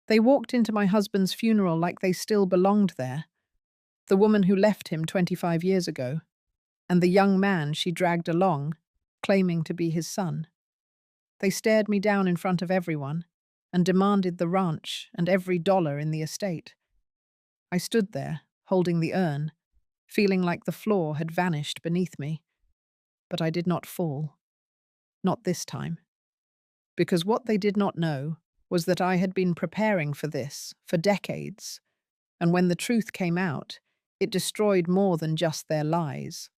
They walked into my husband's funeral like they still belonged there. The woman who left him 25 years ago, and the young man she dragged along, claiming to be his son. They stared me down in front of everyone and demanded the ranch and every dollar in the estate. I stood there, holding the urn, feeling like the floor had vanished beneath me. But I did not fall. Not this time. Because what they did not know was that I had been preparing for this for decades, and when the truth came out, it destroyed more than just their lies.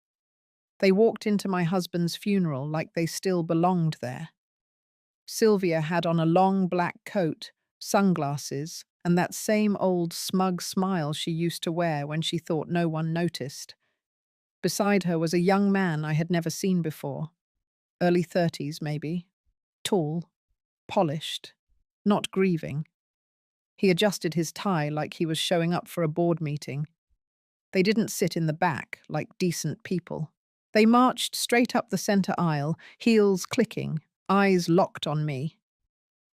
They walked into my husband's funeral like they still belonged there. Sylvia had on a long black coat, sunglasses, and that same old smug smile she used to wear when she thought no one noticed. Beside her was a young man I had never seen before, early 30s maybe, tall, polished, not grieving. He adjusted his tie like he was showing up for a board meeting. They didn't sit in the back like decent people. They marched straight up the center aisle, heels clicking, eyes locked on me.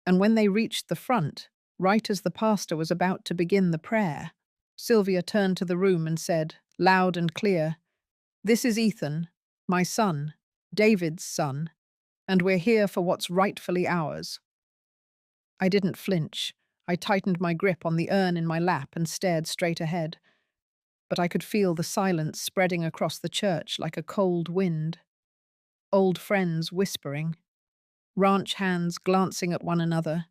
And when they reached the front, right as the pastor was about to begin the prayer, Sylvia turned to the room and said, loud and clear, "This is Ethan, my son, David's son, and we're here for what's rightfully ours." I didn't flinch. I tightened my grip on the urn in my lap and stared straight ahead. But I could feel the silence spreading across the church like a cold wind. Old friends whispering, ranch hands glancing at one another.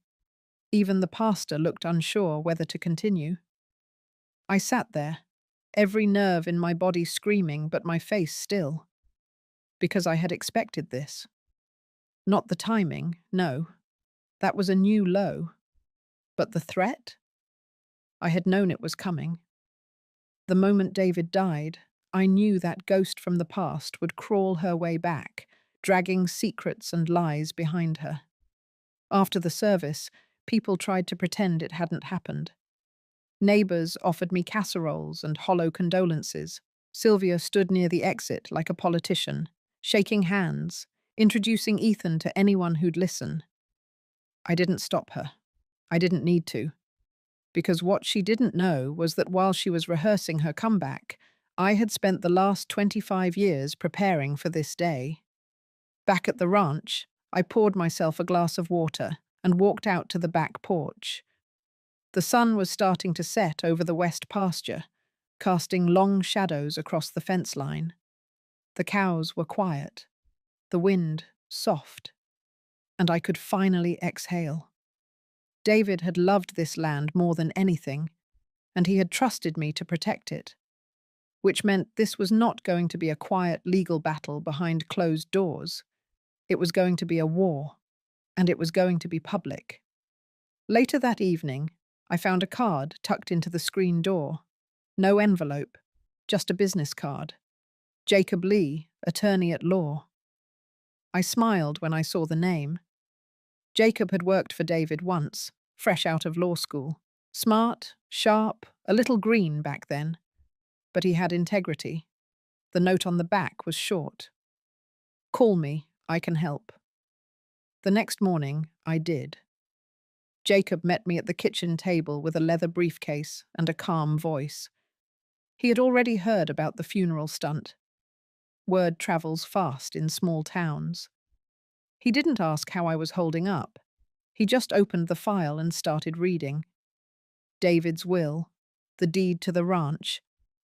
Even the pastor looked unsure whether to continue. I sat there, every nerve in my body screaming but my face still. Because I had expected this. Not the timing, no. That was a new low. But the threat? I had known it was coming. The moment David died, I knew that ghost from the past would crawl her way back, dragging secrets and lies behind her. After the service, people tried to pretend it hadn't happened. Neighbors offered me casseroles and hollow condolences. Sylvia stood near the exit like a politician, shaking hands, introducing Ethan to anyone who'd listen. I didn't stop her. I didn't need to. Because what she didn't know was that while she was rehearsing her comeback, I had spent the last 25 years preparing for this day. Back at the ranch, I poured myself a glass of water and walked out to the back porch. The sun was starting to set over the west pasture, casting long shadows across the fence line. The cows were quiet, the wind soft, and I could finally exhale. David had loved this land more than anything, and he had trusted me to protect it, which meant this was not going to be a quiet legal battle behind closed doors. It was going to be a war, and it was going to be public. Later that evening, I found a card tucked into the screen door. No envelope, just a business card. Jacob Lee, attorney at law. I smiled when I saw the name. Jacob had worked for David once, fresh out of law school. Smart, sharp, a little green back then. But he had integrity. The note on the back was short. "Call me, I can help." The next morning, I did. Jacob met me at the kitchen table with a leather briefcase and a calm voice. He had already heard about the funeral stunt. Word travels fast in small towns. He didn't ask how I was holding up. He just opened the file and started reading. David's will, the deed to the ranch,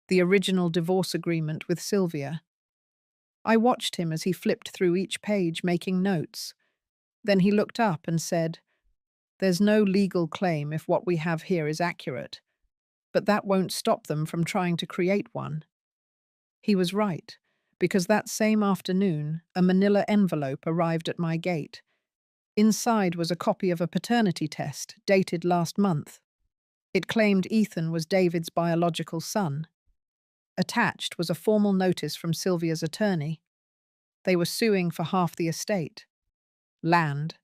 the original divorce agreement with Sylvia. I watched him as he flipped through each page, making notes. Then he looked up and said, "There's no legal claim if what we have here is accurate, but that won't stop them from trying to create one." He was right, because that same afternoon, a manila envelope arrived at my gate. Inside was a copy of a paternity test dated last month. It claimed Ethan was David's biological son. Attached was a formal notice from Sylvia's attorney. They were suing for half the estate. Land,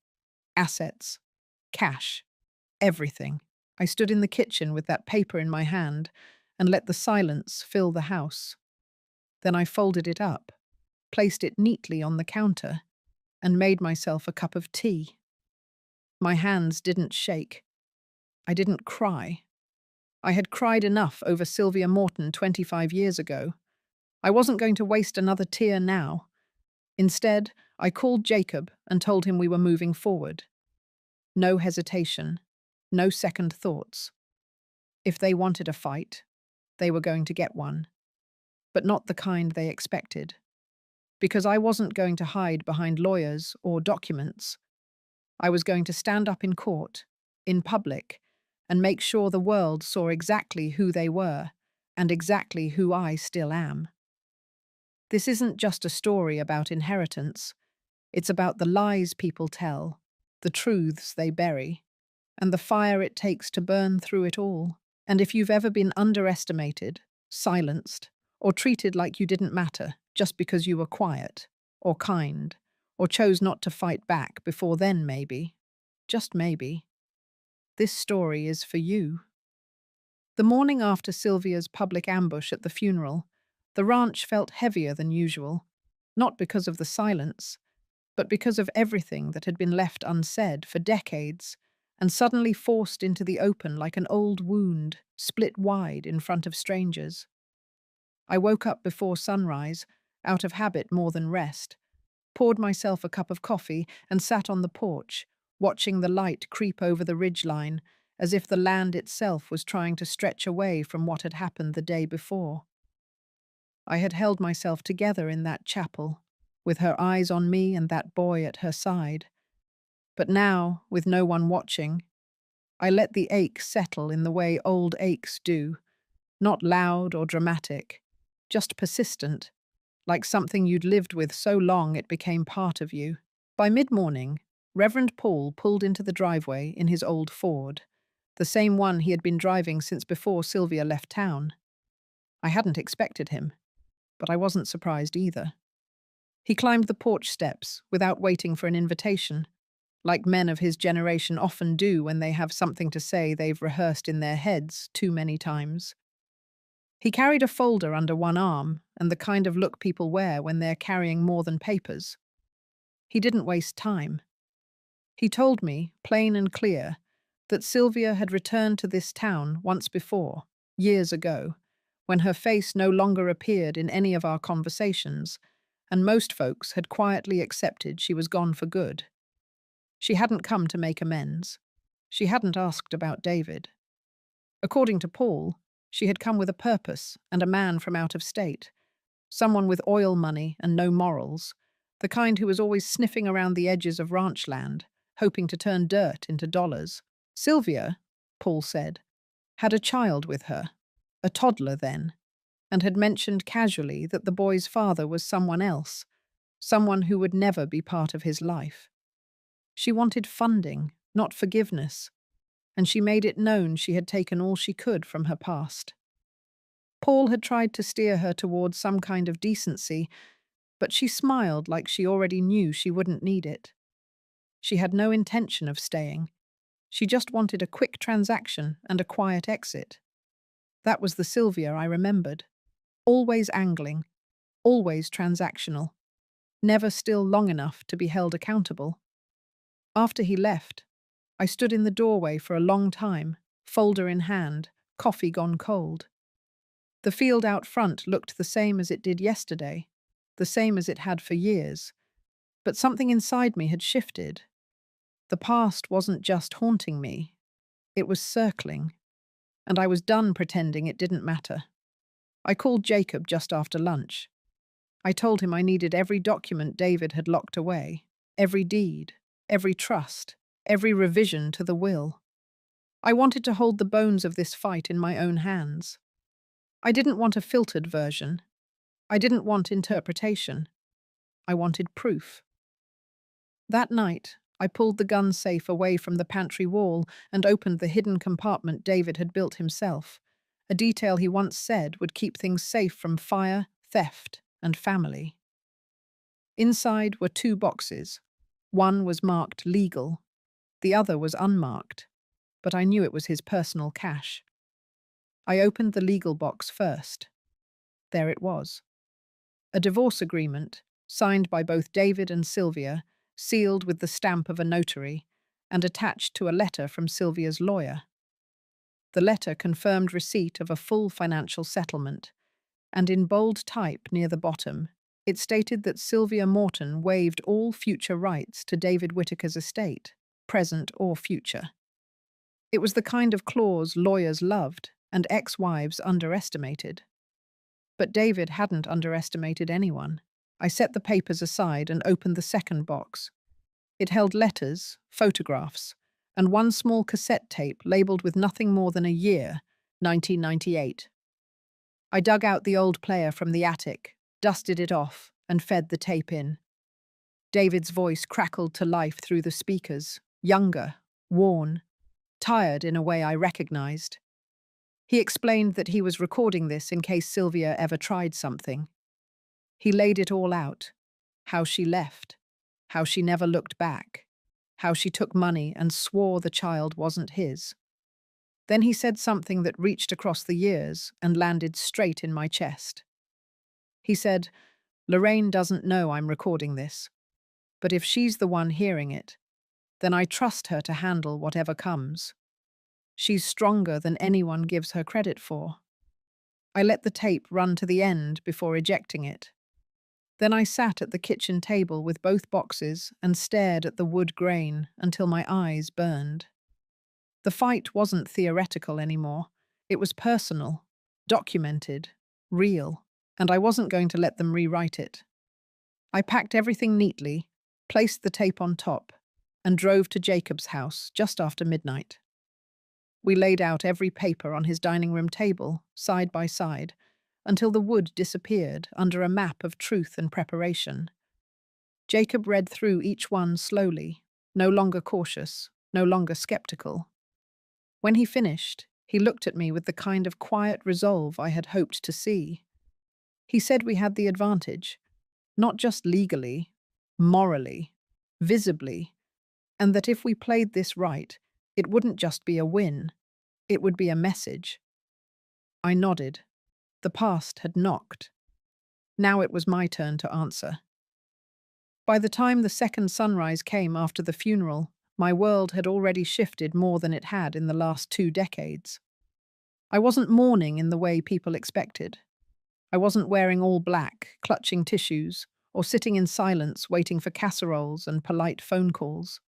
assets, cash, everything. I stood in the kitchen with that paper in my hand and let the silence fill the house. Then I folded it up, placed it neatly on the counter, and made myself a cup of tea. My hands didn't shake. I didn't cry. I had cried enough over Sylvia Morton 25 years ago. I wasn't going to waste another tear now. Instead, I called Jacob and told him we were moving forward. No hesitation, no second thoughts. If they wanted a fight, they were going to get one, but not the kind they expected. Because I wasn't going to hide behind lawyers or documents. I was going to stand up in court, in public, and make sure the world saw exactly who they were and exactly who I still am. This isn't just a story about inheritance. It's about the lies people tell, the truths they bury, and the fire it takes to burn through it all. And if you've ever been underestimated, silenced, or treated like you didn't matter just because you were quiet, or kind, or chose not to fight back before then maybe, just maybe, this story is for you. The morning after Sylvia's public ambush at the funeral, the ranch felt heavier than usual, not because of the silence, but because of everything that had been left unsaid for decades and suddenly forced into the open like an old wound, split wide in front of strangers. I woke up before sunrise, out of habit more than rest, poured myself a cup of coffee and sat on the porch, watching the light creep over the ridgeline as if the land itself was trying to stretch away from what had happened the day before. I had held myself together in that chapel, with her eyes on me and that boy at her side. But now, with no one watching, I let the ache settle in the way old aches do, not loud or dramatic, just persistent, like something you'd lived with so long it became part of you. By mid-morning, Reverend Paul pulled into the driveway in his old Ford, the same one he had been driving since before Sylvia left town. I hadn't expected him, but I wasn't surprised either. He climbed the porch steps without waiting for an invitation, like men of his generation often do when they have something to say they've rehearsed in their heads too many times. He carried a folder under one arm and the kind of look people wear when they're carrying more than papers. He didn't waste time. He told me, plain and clear, that Sylvia had returned to this town once before, years ago, when her face no longer appeared in any of our conversations, and most folks had quietly accepted she was gone for good. She hadn't come to make amends. She hadn't asked about David. According to Paul, she had come with a purpose and a man from out of state, someone with oil money and no morals, the kind who was always sniffing around the edges of ranch land, hoping to turn dirt into dollars. Sylvia, Paul said, had a child with her, a toddler then, and had mentioned casually that the boy's father was someone else, someone who would never be part of his life. She wanted funding, not forgiveness, and she made it known she had taken all she could from her past. Paul had tried to steer her towards some kind of decency, but she smiled like she already knew she wouldn't need it. She had no intention of staying. She just wanted a quick transaction and a quiet exit. That was the Sylvia I remembered. Always angling, always transactional, never still long enough to be held accountable. After he left, I stood in the doorway for a long time, folder in hand, coffee gone cold. The field out front looked the same as it did yesterday, the same as it had for years, but something inside me had shifted. The past wasn't just haunting me, it was circling, and I was done pretending it didn't matter. I called Jacob just after lunch. I told him I needed every document David had locked away, every deed, every trust, every revision to the will. I wanted to hold the bones of this fight in my own hands. I didn't want a filtered version. I didn't want interpretation. I wanted proof. That night, I pulled the gun safe away from the pantry wall and opened the hidden compartment David had built himself, a detail he once said would keep things safe from fire, theft, and family. Inside were two boxes. One was marked legal, the other was unmarked, but I knew it was his personal cash. I opened the legal box first. There it was. A divorce agreement, signed by both David and Sylvia, sealed with the stamp of a notary, and attached to a letter from Sylvia's lawyer. The letter confirmed receipt of a full financial settlement, and in bold type near the bottom, it stated that Sylvia Morton waived all future rights to David Whittaker's estate, present or future. It was the kind of clause lawyers loved and ex-wives underestimated. But David hadn't underestimated anyone. I set the papers aside and opened the second box. It held letters, photographs, and one small cassette tape labeled with nothing more than a year, 1998. I dug out the old player from the attic, dusted it off, and fed the tape in. David's voice crackled to life through the speakers, younger, worn, tired in a way I recognized. He explained that he was recording this in case Sylvia ever tried something. He laid it all out: how she left, how she never looked back, how she took money and swore the child wasn't his. Then he said something that reached across the years and landed straight in my chest. He said, "Lorraine doesn't know I'm recording this, but if she's the one hearing it, then I trust her to handle whatever comes. She's stronger than anyone gives her credit for." I let the tape run to the end before ejecting it. Then I sat at the kitchen table with both boxes and stared at the wood grain until my eyes burned. The fight wasn't theoretical anymore. It was personal, documented, real, and I wasn't going to let them rewrite it. I packed everything neatly, placed the tape on top, and drove to Jacob's house just after midnight. We laid out every paper on his dining room table, side by side, until the wood disappeared under a map of truth and preparation. Jacob read through each one slowly, no longer cautious, no longer skeptical. When he finished, he looked at me with the kind of quiet resolve I had hoped to see. He said we had the advantage, not just legally, morally, visibly, and that if we played this right, it wouldn't just be a win, it would be a message. I nodded. The past had knocked. Now it was my turn to answer. By the time the second sunrise came after the funeral, my world had already shifted more than it had in the last 2 decades. I wasn't mourning in the way people expected. I wasn't wearing all black, clutching tissues, or sitting in silence waiting for casseroles and polite phone calls.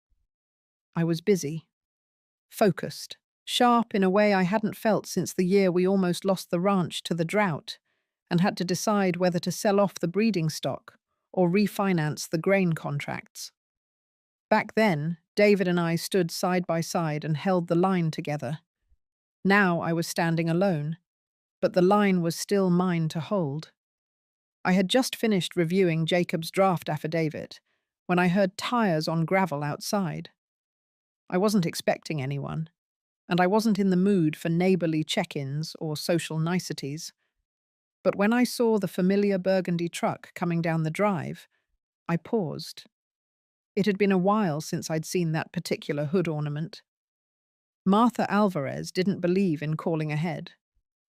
I was busy, focused, sharp in a way I hadn't felt since the year we almost lost the ranch to the drought and had to decide whether to sell off the breeding stock or refinance the grain contracts. Back then, David and I stood side by side and held the line together. Now I was standing alone, but the line was still mine to hold. I had just finished reviewing Jacob's draft affidavit when I heard tires on gravel outside. I wasn't expecting anyone, and I wasn't in the mood for neighborly check-ins or social niceties. But when I saw the familiar burgundy truck coming down the drive, I paused. It had been a while since I'd seen that particular hood ornament. Martha Alvarez didn't believe in calling ahead.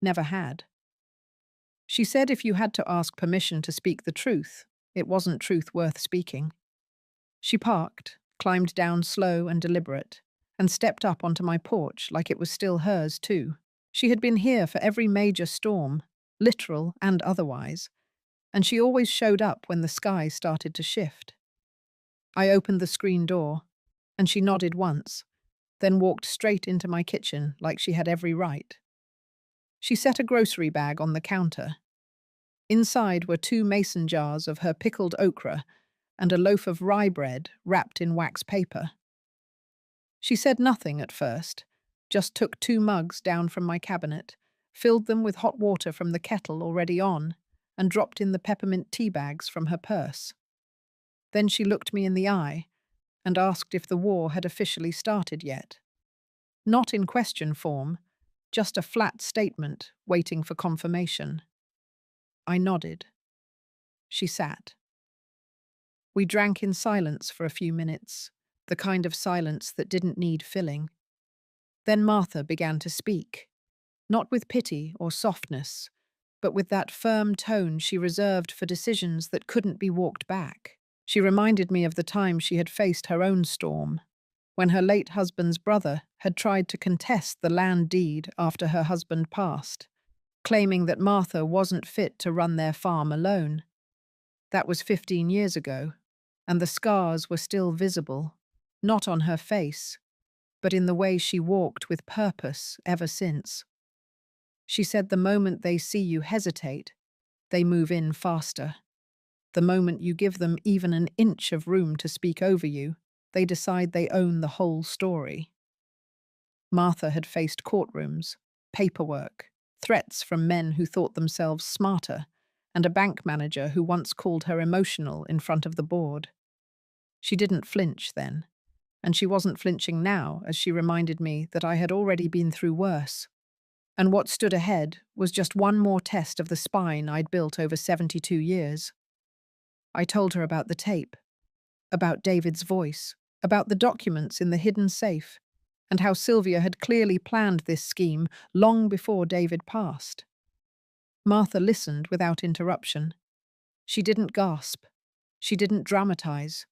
Never had. She said if you had to ask permission to speak the truth, it wasn't truth worth speaking. She parked, climbed down slow and deliberate, and stepped up onto my porch like it was still hers too. She had been here for every major storm, literal and otherwise, and she always showed up when the sky started to shift. I opened the screen door, and she nodded once, then walked straight into my kitchen like she had every right. She set a grocery bag on the counter. Inside were 2 mason jars of her pickled okra and a loaf of rye bread wrapped in wax paper. She said nothing at first, just took 2 mugs down from my cabinet, filled them with hot water from the kettle already on, and dropped in the peppermint tea bags from her purse. Then she looked me in the eye and asked if the war had officially started yet. Not in question form, just a flat statement waiting for confirmation. I nodded. She sat. We drank in silence for a few minutes, the kind of silence that didn't need filling. Then Martha began to speak, not with pity or softness, but with that firm tone she reserved for decisions that couldn't be walked back. She reminded me of the time she had faced her own storm, when her late husband's brother had tried to contest the land deed after her husband passed, claiming that Martha wasn't fit to run their farm alone. That was 15 years ago, and the scars were still visible, not on her face, but in the way she walked with purpose ever since. She said the moment they see you hesitate, they move in faster. The moment you give them even an inch of room to speak over you, they decide they own the whole story. Martha had faced courtrooms, paperwork, threats from men who thought themselves smarter, and a bank manager who once called her emotional in front of the board. She didn't flinch then, and she wasn't flinching now as she reminded me that I had already been through worse. And what stood ahead was just one more test of the spine I'd built over 72 years. I told her about the tape, about David's voice, about the documents in the hidden safe, and how Sylvia had clearly planned this scheme long before David passed. Martha listened without interruption. She didn't gasp. She didn't dramatize.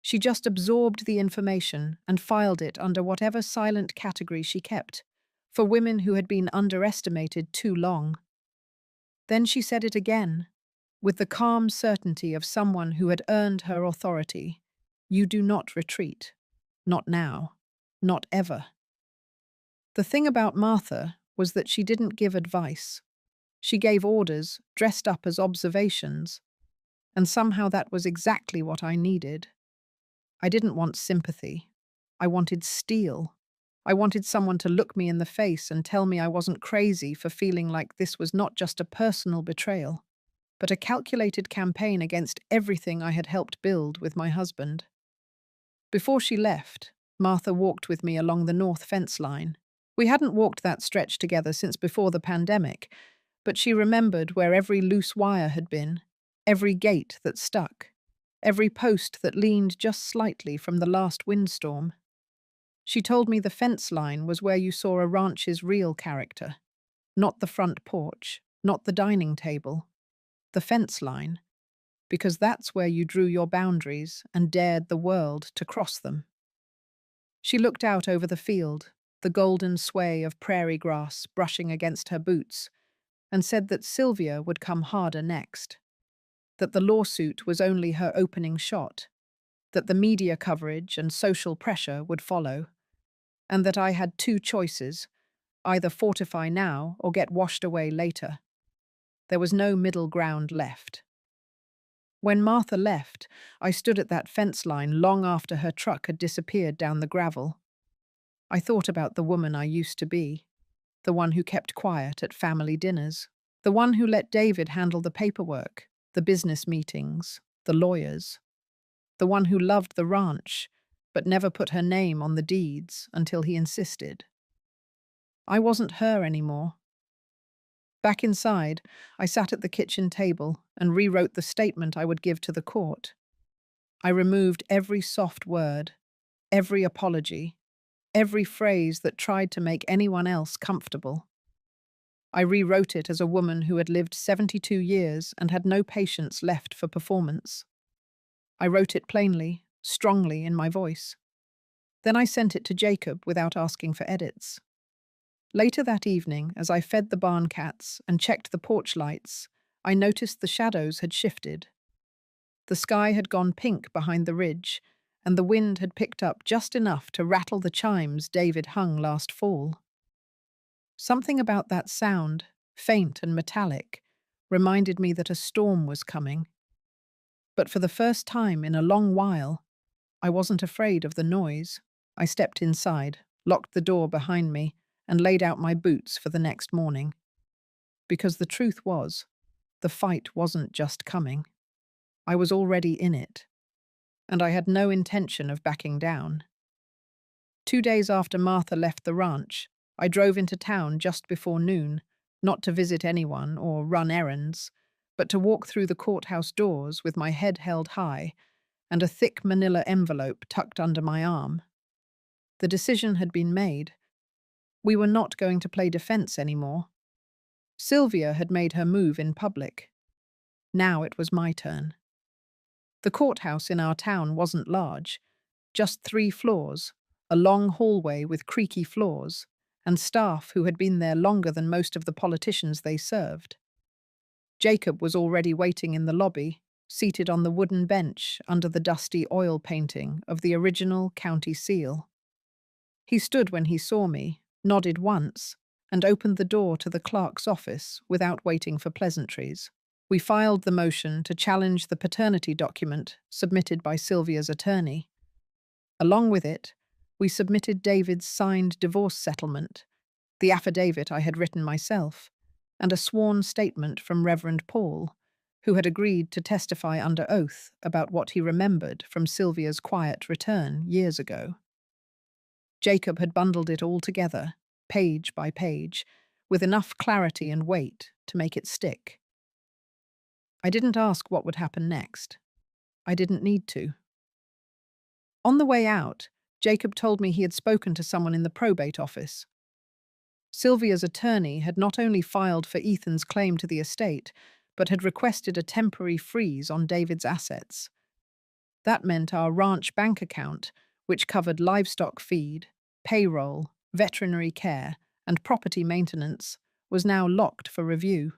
She just absorbed the information and filed it under whatever silent category she kept, for women who had been underestimated too long. Then she said it again, with the calm certainty of someone who had earned her authority. You do not retreat. Not now. Not ever. The thing about Martha was that she didn't give advice. She gave orders, dressed up as observations, and somehow that was exactly what I needed. I didn't want sympathy. I wanted steel. I wanted someone to look me in the face and tell me I wasn't crazy for feeling like this was not just a personal betrayal, but a calculated campaign against everything I had helped build with my husband. Before she left, Martha walked with me along the north fence line. We hadn't walked that stretch together since before the pandemic, but she remembered where every loose wire had been, every gate that stuck, every post that leaned just slightly from the last windstorm. She told me the fence line was where you saw a ranch's real character, not the front porch, not the dining table, the fence line, because that's where you drew your boundaries and dared the world to cross them. She looked out over the field, the golden sway of prairie grass brushing against her boots, and said that Sylvia would come harder next, that the lawsuit was only her opening shot, that the media coverage and social pressure would follow, and that I had two choices, either fortify now or get washed away later. There was no middle ground left. When Martha left, I stood at that fence line long after her truck had disappeared down the gravel. I thought about the woman I used to be, the one who kept quiet at family dinners, the one who let David handle the paperwork, the business meetings, the lawyers, the one who loved the ranch, but never put her name on the deeds until he insisted. I wasn't her anymore. Back inside, I sat at the kitchen table and rewrote the statement I would give to the court. I removed every soft word, every apology, every phrase that tried to make anyone else comfortable. I rewrote it as a woman who had lived 72 years and had no patience left for performance. I wrote it plainly, strongly in my voice. Then I sent it to Jacob without asking for edits. Later that evening, as I fed the barn cats and checked the porch lights, I noticed the shadows had shifted. The sky had gone pink behind the ridge, and the wind had picked up just enough to rattle the chimes David hung last fall. Something about that sound, faint and metallic, reminded me that a storm was coming. But for the first time in a long while, I wasn't afraid of the noise. I stepped inside, locked the door behind me, and laid out my boots for the next morning. Because the truth was, the fight wasn't just coming. I was already in it, and I had no intention of backing down. 2 days after Martha left the ranch, I drove into town just before noon, not to visit anyone or run errands, but to walk through the courthouse doors with my head held high and a thick manila envelope tucked under my arm. The decision had been made. We were not going to play defense anymore. Sylvia had made her move in public. Now it was my turn. The courthouse in our town wasn't large, just 3 floors, a long hallway with creaky floors, and staff who had been there longer than most of the politicians they served. Jacob was already waiting in the lobby, seated on the wooden bench under the dusty oil painting of the original county seal. He stood when he saw me, nodded once, and opened the door to the clerk's office without waiting for pleasantries. We filed the motion to challenge the paternity document submitted by Sylvia's attorney. Along with it, we submitted David's signed divorce settlement, the affidavit I had written myself, and a sworn statement from Reverend Paul, who had agreed to testify under oath about what he remembered from Sylvia's quiet return years ago. Jacob had bundled it all together, page by page, with enough clarity and weight to make it stick. I didn't ask what would happen next. I didn't need to. On the way out, Jacob told me he had spoken to someone in the probate office. Sylvia's attorney had not only filed for Ethan's claim to the estate, but had requested a temporary freeze on David's assets. That meant our ranch bank account, which covered livestock feed, payroll, veterinary care, and property maintenance, was now locked for review.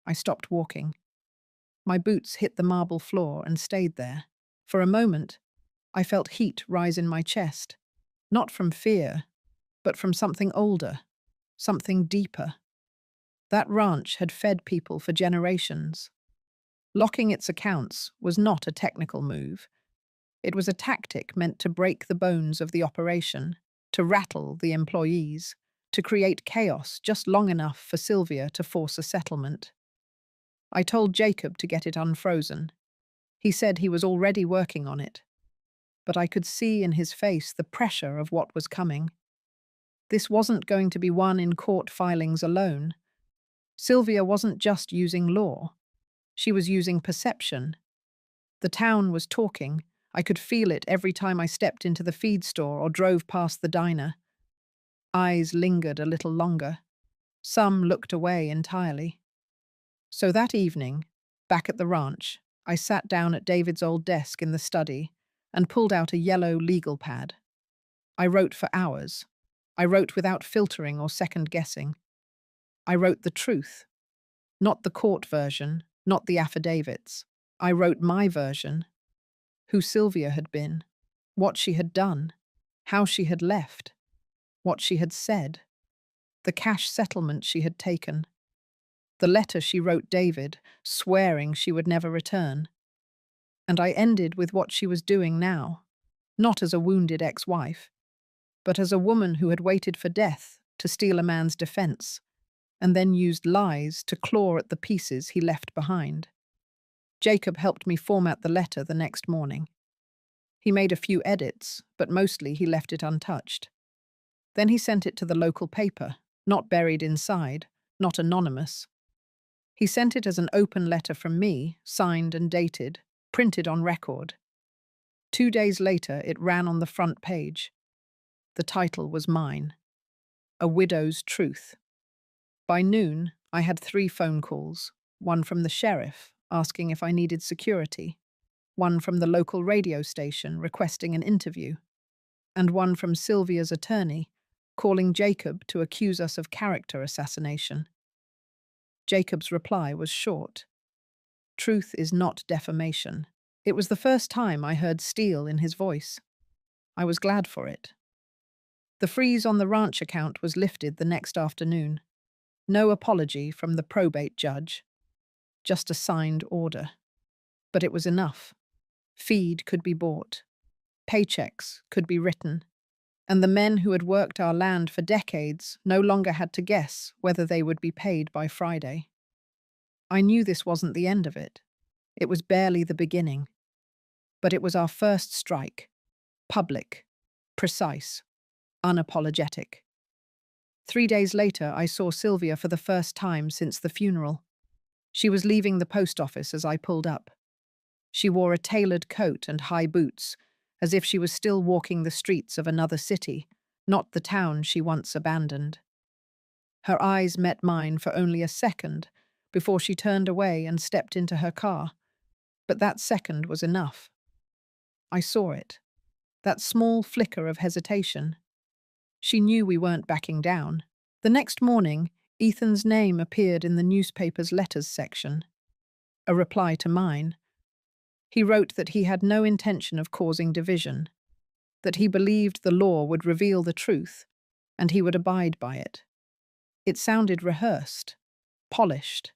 I stopped walking. My boots hit the marble floor and stayed there. For a moment, I felt heat rise in my chest, not from fear, but from something older, something deeper. That ranch had fed people for generations. Locking its accounts was not a technical move. It was a tactic meant to break the bones of the operation, to rattle the employees, to create chaos just long enough for Sylvia to force a settlement. I told Jacob to get it unfrozen. He said he was already working on it. But I could see in his face the pressure of what was coming. This wasn't going to be won in court filings alone. Sylvia wasn't just using law. She was using perception. The town was talking. I could feel it every time I stepped into the feed store or drove past the diner. Eyes lingered a little longer. Some looked away entirely. So that evening, back at the ranch, I sat down at David's old desk in the study and pulled out a yellow legal pad. I wrote for hours. I wrote without filtering or second-guessing. I wrote the truth. Not the court version, not the affidavits. I wrote my version. Who Sylvia had been, what she had done, how she had left, what she had said, the cash settlement she had taken, the letter she wrote David, swearing she would never return. And I ended with what she was doing now, not as a wounded ex-wife, but as a woman who had waited for death to steal a man's defense, and then used lies to claw at the pieces he left behind. Jacob helped me format the letter the next morning. He made a few edits, but mostly he left it untouched. Then he sent it to the local paper, not buried inside, not anonymous. He sent it as an open letter from me, signed and dated, printed on record. 2 days later, it ran on the front page. The title was mine, A Widow's Truth. By noon, I had 3 phone calls, one from the sheriff, asking if I needed security, one from the local radio station requesting an interview, and one from Sylvia's attorney, calling Jacob to accuse us of character assassination. Jacob's reply was short. Truth is not defamation. It was the first time I heard steel in his voice. I was glad for it. The freeze on the ranch account was lifted the next afternoon. No apology from the probate judge. Just a signed order. But it was enough. Feed could be bought. Paychecks could be written. And the men who had worked our land for decades no longer had to guess whether they would be paid by Friday. I knew this wasn't the end of it. It was barely the beginning. But it was our first strike. Public. Precise. Unapologetic. 3 days later, I saw Sylvia for the first time since the funeral. She was leaving the post office as I pulled up. She wore a tailored coat and high boots, as if she was still walking the streets of another city, not the town she once abandoned. Her eyes met mine for only a second before she turned away and stepped into her car, but that second was enough. I saw it. That small flicker of hesitation. She knew we weren't backing down. The next morning, Ethan's name appeared in the newspaper's letters section, a reply to mine. He wrote that he had no intention of causing division, that he believed the law would reveal the truth, and he would abide by it. It sounded rehearsed, polished,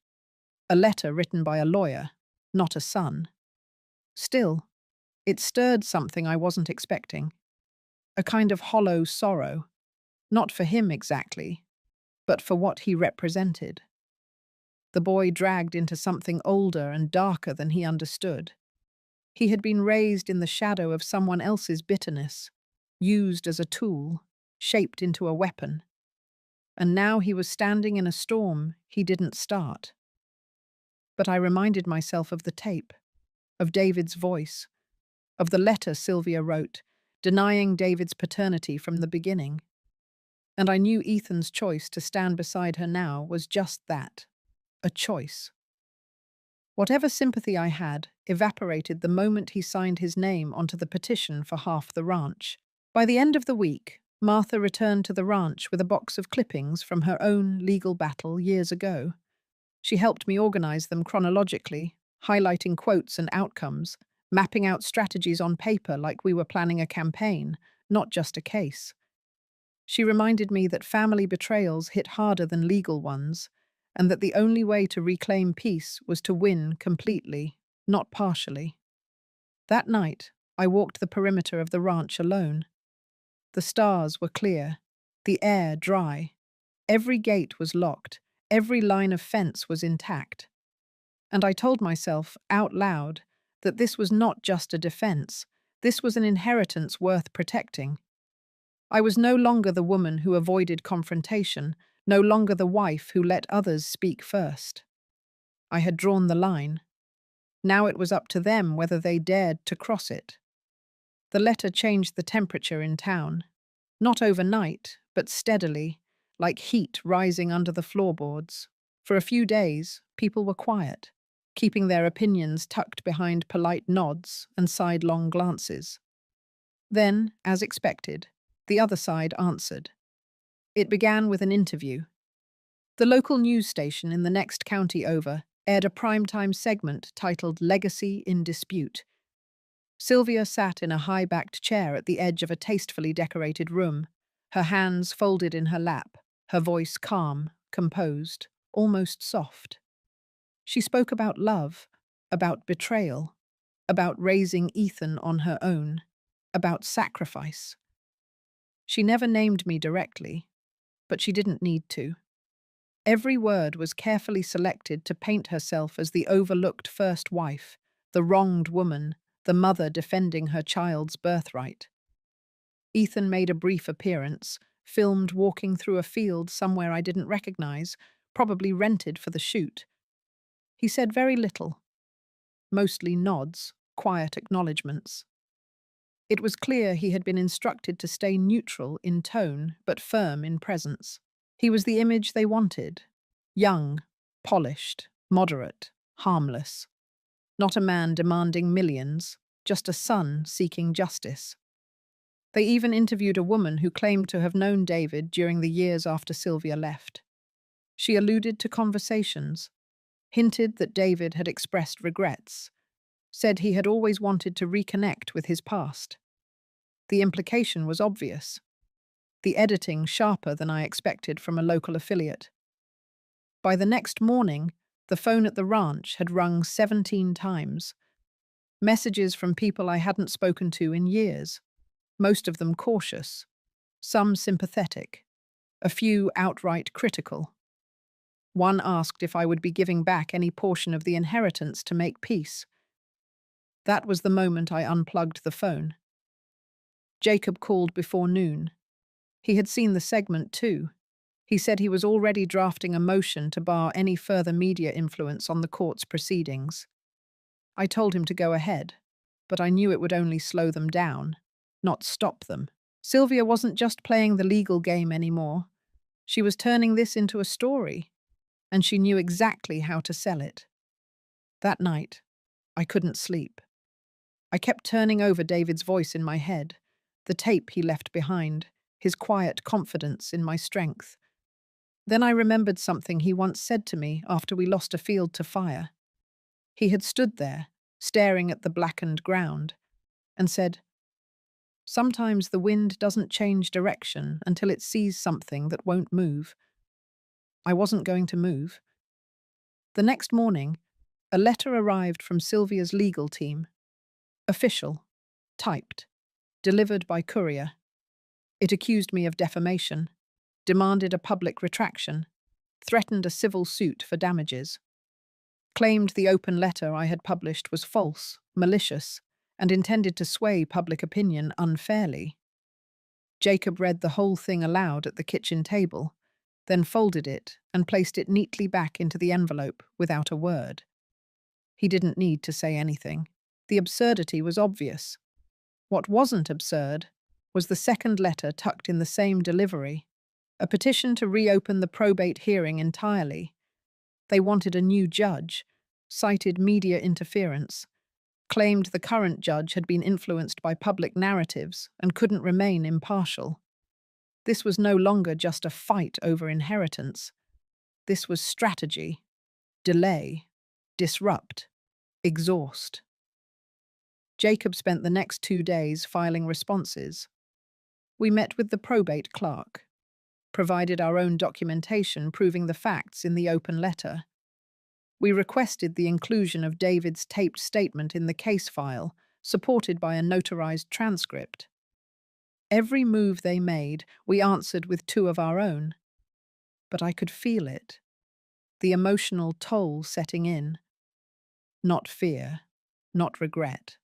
a letter written by a lawyer, not a son. Still, it stirred something I wasn't expecting, a kind of hollow sorrow, not for him exactly, but for what he represented. The boy dragged into something older and darker than he understood. He had been raised in the shadow of someone else's bitterness, used as a tool, shaped into a weapon. And now he was standing in a storm he didn't start. But I reminded myself of the tape, of David's voice, of the letter Sylvia wrote, denying David's paternity from the beginning. And I knew Ethan's choice to stand beside her now was just that, a choice. Whatever sympathy I had evaporated the moment he signed his name onto the petition for half the ranch. By the end of the week, Martha returned to the ranch with a box of clippings from her own legal battle years ago. She helped me organize them chronologically, highlighting quotes and outcomes, mapping out strategies on paper like we were planning a campaign, not just a case. She reminded me that family betrayals hit harder than legal ones, and that the only way to reclaim peace was to win completely, not partially. That night, I walked the perimeter of the ranch alone. The stars were clear, the air dry. Every gate was locked, every line of fence was intact. And I told myself, out loud, that this was not just a defense, this was an inheritance worth protecting. I was no longer the woman who avoided confrontation, no longer the wife who let others speak first. I had drawn the line. Now it was up to them whether they dared to cross it. The letter changed the temperature in town. Not overnight, but steadily, like heat rising under the floorboards. For a few days, people were quiet, keeping their opinions tucked behind polite nods and sidelong glances. Then, as expected, the other side answered. It began with an interview. The local news station in the next county over aired a primetime segment titled Legacy in Dispute. Sylvia sat in a high-backed chair at the edge of a tastefully decorated room, her hands folded in her lap, her voice calm, composed, almost soft. She spoke about love, about betrayal, about raising Ethan on her own, about sacrifice. She never named me directly, but she didn't need to. Every word was carefully selected to paint herself as the overlooked first wife, the wronged woman, the mother defending her child's birthright. Ethan made a brief appearance, filmed walking through a field somewhere I didn't recognize, probably rented for the shoot. He said very little, mostly nods, quiet acknowledgements. It was clear he had been instructed to stay neutral in tone, but firm in presence. He was the image they wanted. Young, polished, moderate, harmless. Not a man demanding millions, just a son seeking justice. They even interviewed a woman who claimed to have known David during the years after Sylvia left. She alluded to conversations, hinted that David had expressed regrets, said he had always wanted to reconnect with his past. The implication was obvious. The editing sharper than I expected from a local affiliate. By the next morning, the phone at the ranch had rung 17 times. Messages from people I hadn't spoken to in years, most of them cautious, some sympathetic, a few outright critical. One asked if I would be giving back any portion of the inheritance to make peace. That was the moment I unplugged the phone. Jacob called before noon. He had seen the segment too. He said he was already drafting a motion to bar any further media influence on the court's proceedings. I told him to go ahead, but I knew it would only slow them down, not stop them. Sylvia wasn't just playing the legal game anymore. She was turning this into a story, and she knew exactly how to sell it. That night, I couldn't sleep. I kept turning over David's voice in my head, the tape he left behind, his quiet confidence in my strength. Then I remembered something he once said to me after we lost a field to fire. He had stood there, staring at the blackened ground, and said, "Sometimes the wind doesn't change direction until it sees something that won't move." I wasn't going to move. The next morning, a letter arrived from Sylvia's legal team. Official, typed, delivered by courier. It accused me of defamation, demanded a public retraction, threatened a civil suit for damages, claimed the open letter I had published was false, malicious, and intended to sway public opinion unfairly. Jacob read the whole thing aloud at the kitchen table, then folded it and placed it neatly back into the envelope without a word. He didn't need to say anything. The absurdity was obvious. What wasn't absurd was the second letter tucked in the same delivery, a petition to reopen the probate hearing entirely. They wanted a new judge, cited media interference, claimed the current judge had been influenced by public narratives and couldn't remain impartial. This was no longer just a fight over inheritance. This was strategy, delay, disrupt, exhaust. Jacob spent the next 2 days filing responses. We met with the probate clerk, provided our own documentation proving the facts in the open letter. We requested the inclusion of David's taped statement in the case file, supported by a notarized transcript. Every move they made, we answered with 2 of our own. But I could feel it, the emotional toll setting in. Not fear, not regret.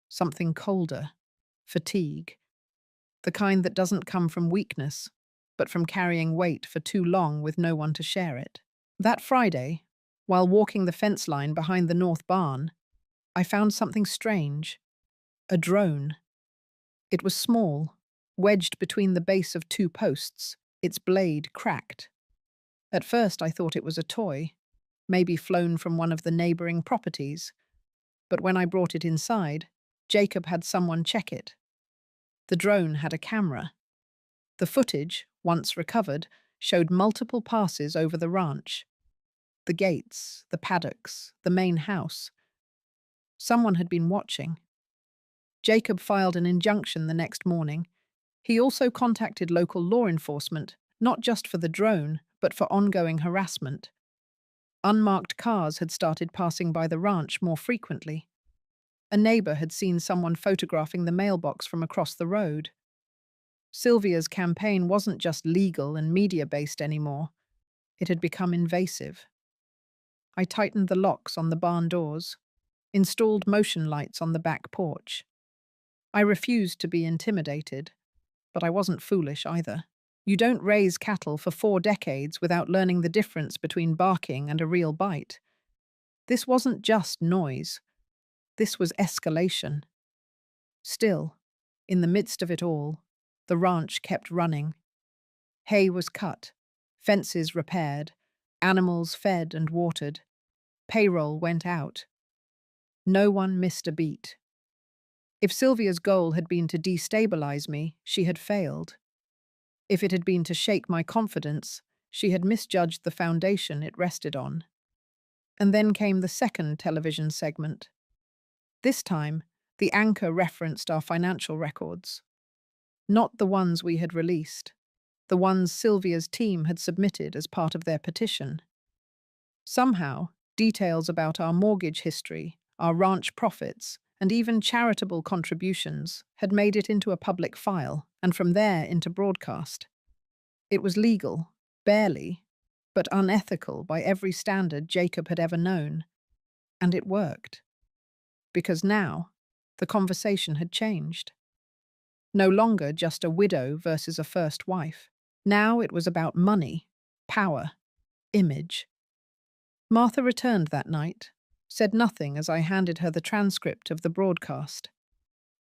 Something colder, fatigue. The kind that doesn't come from weakness, but from carrying weight for too long with no one to share it. That Friday, while walking the fence line behind the north barn, I found something strange. A drone. It was small, wedged between the base of 2 posts, its blade cracked. At first I thought it was a toy, maybe flown from one of the neighboring properties. But when I brought it inside, Jacob had someone check it. The drone had a camera. The footage, once recovered, showed multiple passes over the ranch. The gates, the paddocks, the main house. Someone had been watching. Jacob filed an injunction the next morning. He also contacted local law enforcement, not just for the drone, but for ongoing harassment. Unmarked cars had started passing by the ranch more frequently. A neighbor had seen someone photographing the mailbox from across the road. Sylvia's campaign wasn't just legal and media-based anymore. It had become invasive. I tightened the locks on the barn doors, installed motion lights on the back porch. I refused to be intimidated, but I wasn't foolish either. You don't raise cattle for 4 decades without learning the difference between barking and a real bite. This wasn't just noise. This was escalation. Still, in the midst of it all, the ranch kept running. Hay was cut, fences repaired, animals fed and watered. Payroll went out. No one missed a beat. If Sylvia's goal had been to destabilize me, she had failed. If it had been to shake my confidence, she had misjudged the foundation it rested on. And then came the second television segment. This time, the anchor referenced our financial records. Not the ones we had released, the ones Sylvia's team had submitted as part of their petition. Somehow, details about our mortgage history, our ranch profits, and even charitable contributions had made it into a public file, and from there into broadcast. It was legal, barely, but unethical by every standard Jacob had ever known. And it worked. Because now, the conversation had changed. No longer just a widow versus a first wife. Now it was about money, power, image. Martha returned that night, said nothing as I handed her the transcript of the broadcast.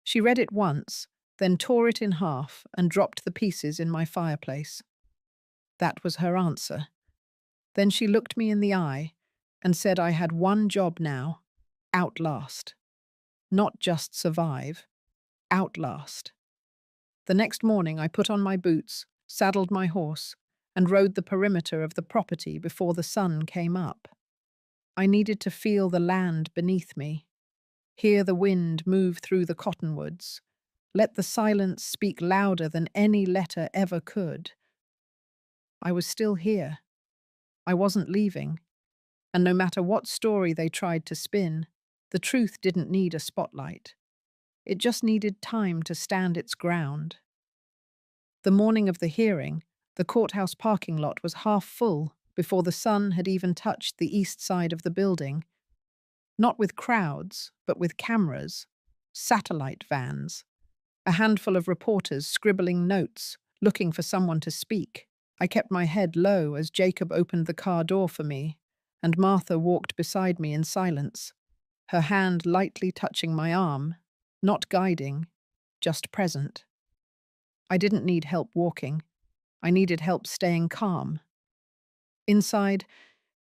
She read it once, then tore it in half and dropped the pieces in my fireplace. That was her answer. Then she looked me in the eye and said I had one job now: outlast. Not just survive, outlast. The next morning I put on my boots, saddled my horse, and rode the perimeter of the property before the sun came up. I needed to feel the land beneath me, hear the wind move through the cottonwoods, let the silence speak louder than any letter ever could. I was still here. I wasn't leaving. And no matter what story they tried to spin, the truth didn't need a spotlight. It just needed time to stand its ground. The morning of the hearing, the courthouse parking lot was half full before the sun had even touched the east side of the building. Not with crowds, but with cameras, satellite vans, a handful of reporters scribbling notes, looking for someone to speak. I kept my head low as Jacob opened the car door for me, and Martha walked beside me in silence, her hand lightly touching my arm, not guiding, just present. I didn't need help walking. I needed help staying calm. Inside,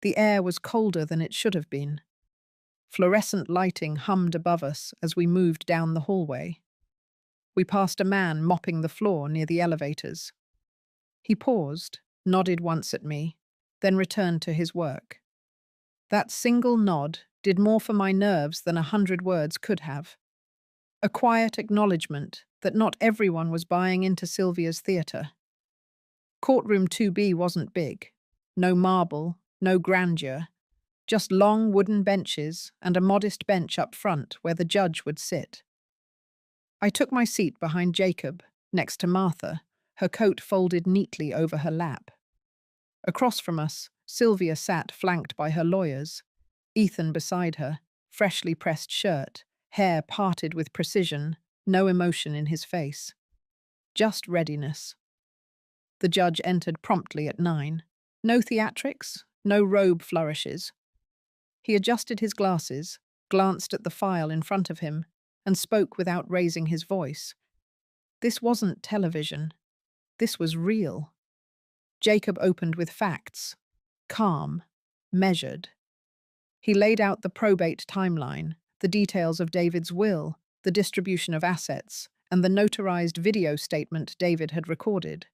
the air was colder than it should have been. Fluorescent lighting hummed above us as we moved down the hallway. We passed a man mopping the floor near the elevators. He paused, nodded once at me, then returned to his work. That single nod did more for my nerves than 100 words could have. A quiet acknowledgement that not everyone was buying into Sylvia's theatre. Courtroom 2B wasn't big. No marble, no grandeur, just long wooden benches and a modest bench up front where the judge would sit. I took my seat behind Jacob, next to Martha, her coat folded neatly over her lap. Across from us, Sylvia sat flanked by her lawyers, Ethan beside her, freshly pressed shirt, hair parted with precision, no emotion in his face. Just readiness. The judge entered promptly at 9. No theatrics, no robe flourishes. He adjusted his glasses, glanced at the file in front of him, and spoke without raising his voice. This wasn't television. This was real. Jacob opened with facts, calm, measured. He laid out the probate timeline, the details of David's will, the distribution of assets, and the notarized video statement David had recorded.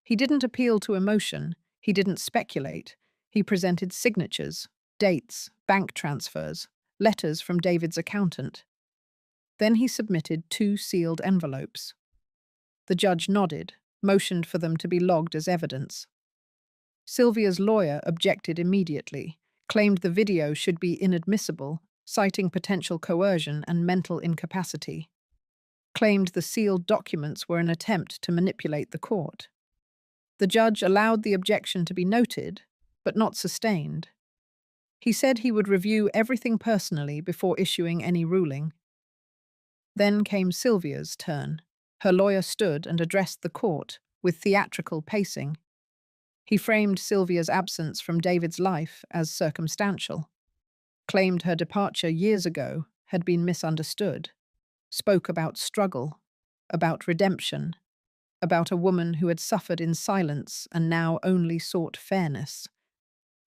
He didn't appeal to emotion, he didn't speculate. He presented signatures, dates, bank transfers, letters from David's accountant. Then he submitted 2 sealed envelopes. The judge nodded, motioned for them to be logged as evidence. Sylvia's lawyer objected immediately, claimed the video should be inadmissible, citing potential coercion and mental incapacity. Claimed the sealed documents were an attempt to manipulate the court. The judge allowed the objection to be noted, but not sustained. He said he would review everything personally before issuing any ruling. Then came Sylvia's turn. Her lawyer stood and addressed the court with theatrical pacing. He framed Sylvia's absence from David's life as circumstantial, claimed her departure years ago had been misunderstood, spoke about struggle, about redemption, about a woman who had suffered in silence and now only sought fairness.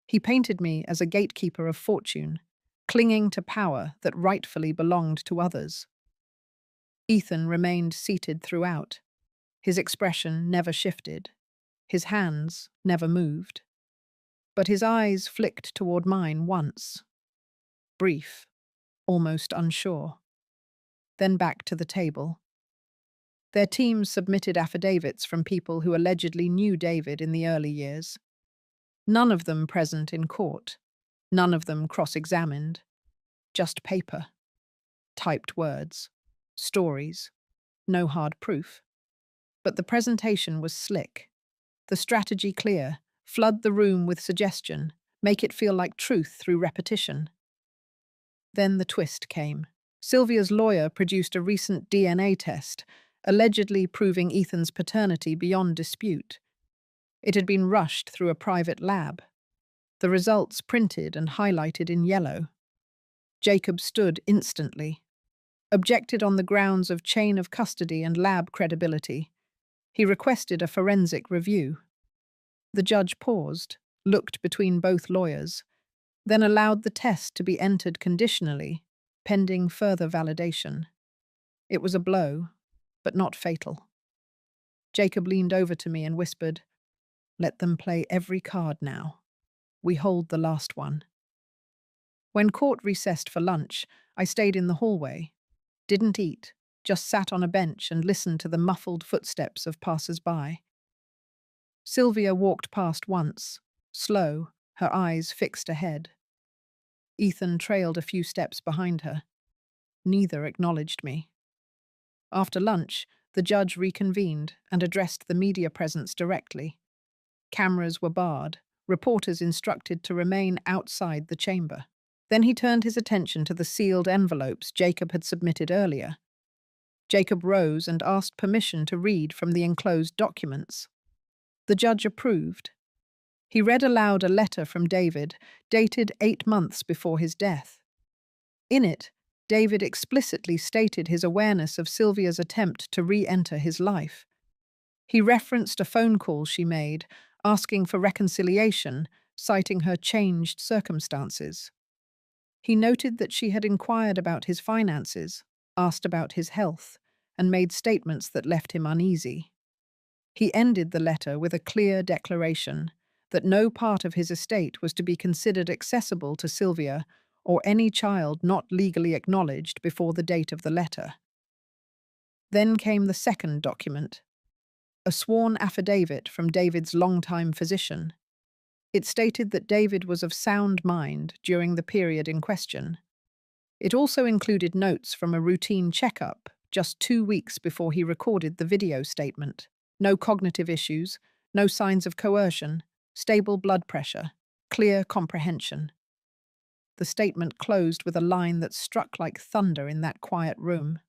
He painted me as a gatekeeper of fortune, clinging to power that rightfully belonged to others. Ethan remained seated throughout. His expression never shifted. His hands never moved. But his eyes flicked toward mine once. Brief, almost unsure. Then back to the table. Their teams submitted affidavits from people who allegedly knew David in the early years. None of them present in court. None of them cross-examined. Just paper. Typed words. Stories. No hard proof. But the presentation was slick. The strategy clear. Flood the room with suggestion. Make it feel like truth through repetition. Then the twist came. Sylvia's lawyer produced a recent DNA test, allegedly proving Ethan's paternity beyond dispute. It had been rushed through a private lab. The results printed and highlighted in yellow. Jacob stood instantly. Objected on the grounds of chain of custody and lab credibility. He requested a forensic review. The judge paused, looked between both lawyers, then allowed the test to be entered conditionally, pending further validation. It was a blow, but not fatal. Jacob leaned over to me and whispered, "Let them play every card now. We hold the last one." When court recessed for lunch, I stayed in the hallway, didn't eat, just sat on a bench and listened to the muffled footsteps of passers-by. Sylvia walked past once, slow, her eyes fixed ahead. Ethan trailed a few steps behind her. Neither acknowledged me. After lunch, the judge reconvened and addressed the media presence directly. Cameras were barred, reporters instructed to remain outside the chamber. Then he turned his attention to the sealed envelopes Jacob had submitted earlier. Jacob rose and asked permission to read from the enclosed documents. The judge approved. He read aloud a letter from David, dated 8 months before his death. In it, David explicitly stated his awareness of Sylvia's attempt to re-enter his life. He referenced a phone call she made, asking for reconciliation, citing her changed circumstances. He noted that she had inquired about his finances, asked about his health, and made statements that left him uneasy. He ended the letter with a clear declaration that no part of his estate was to be considered accessible to Sylvia or any child not legally acknowledged before the date of the letter. Then came the second document, a sworn affidavit from David's longtime physician. It stated that David was of sound mind during the period in question. It also included notes from a routine checkup just 2 weeks before he recorded the video statement. No cognitive issues, no signs of coercion, stable blood pressure, clear comprehension. The statement closed with a line that struck like thunder in that quiet room.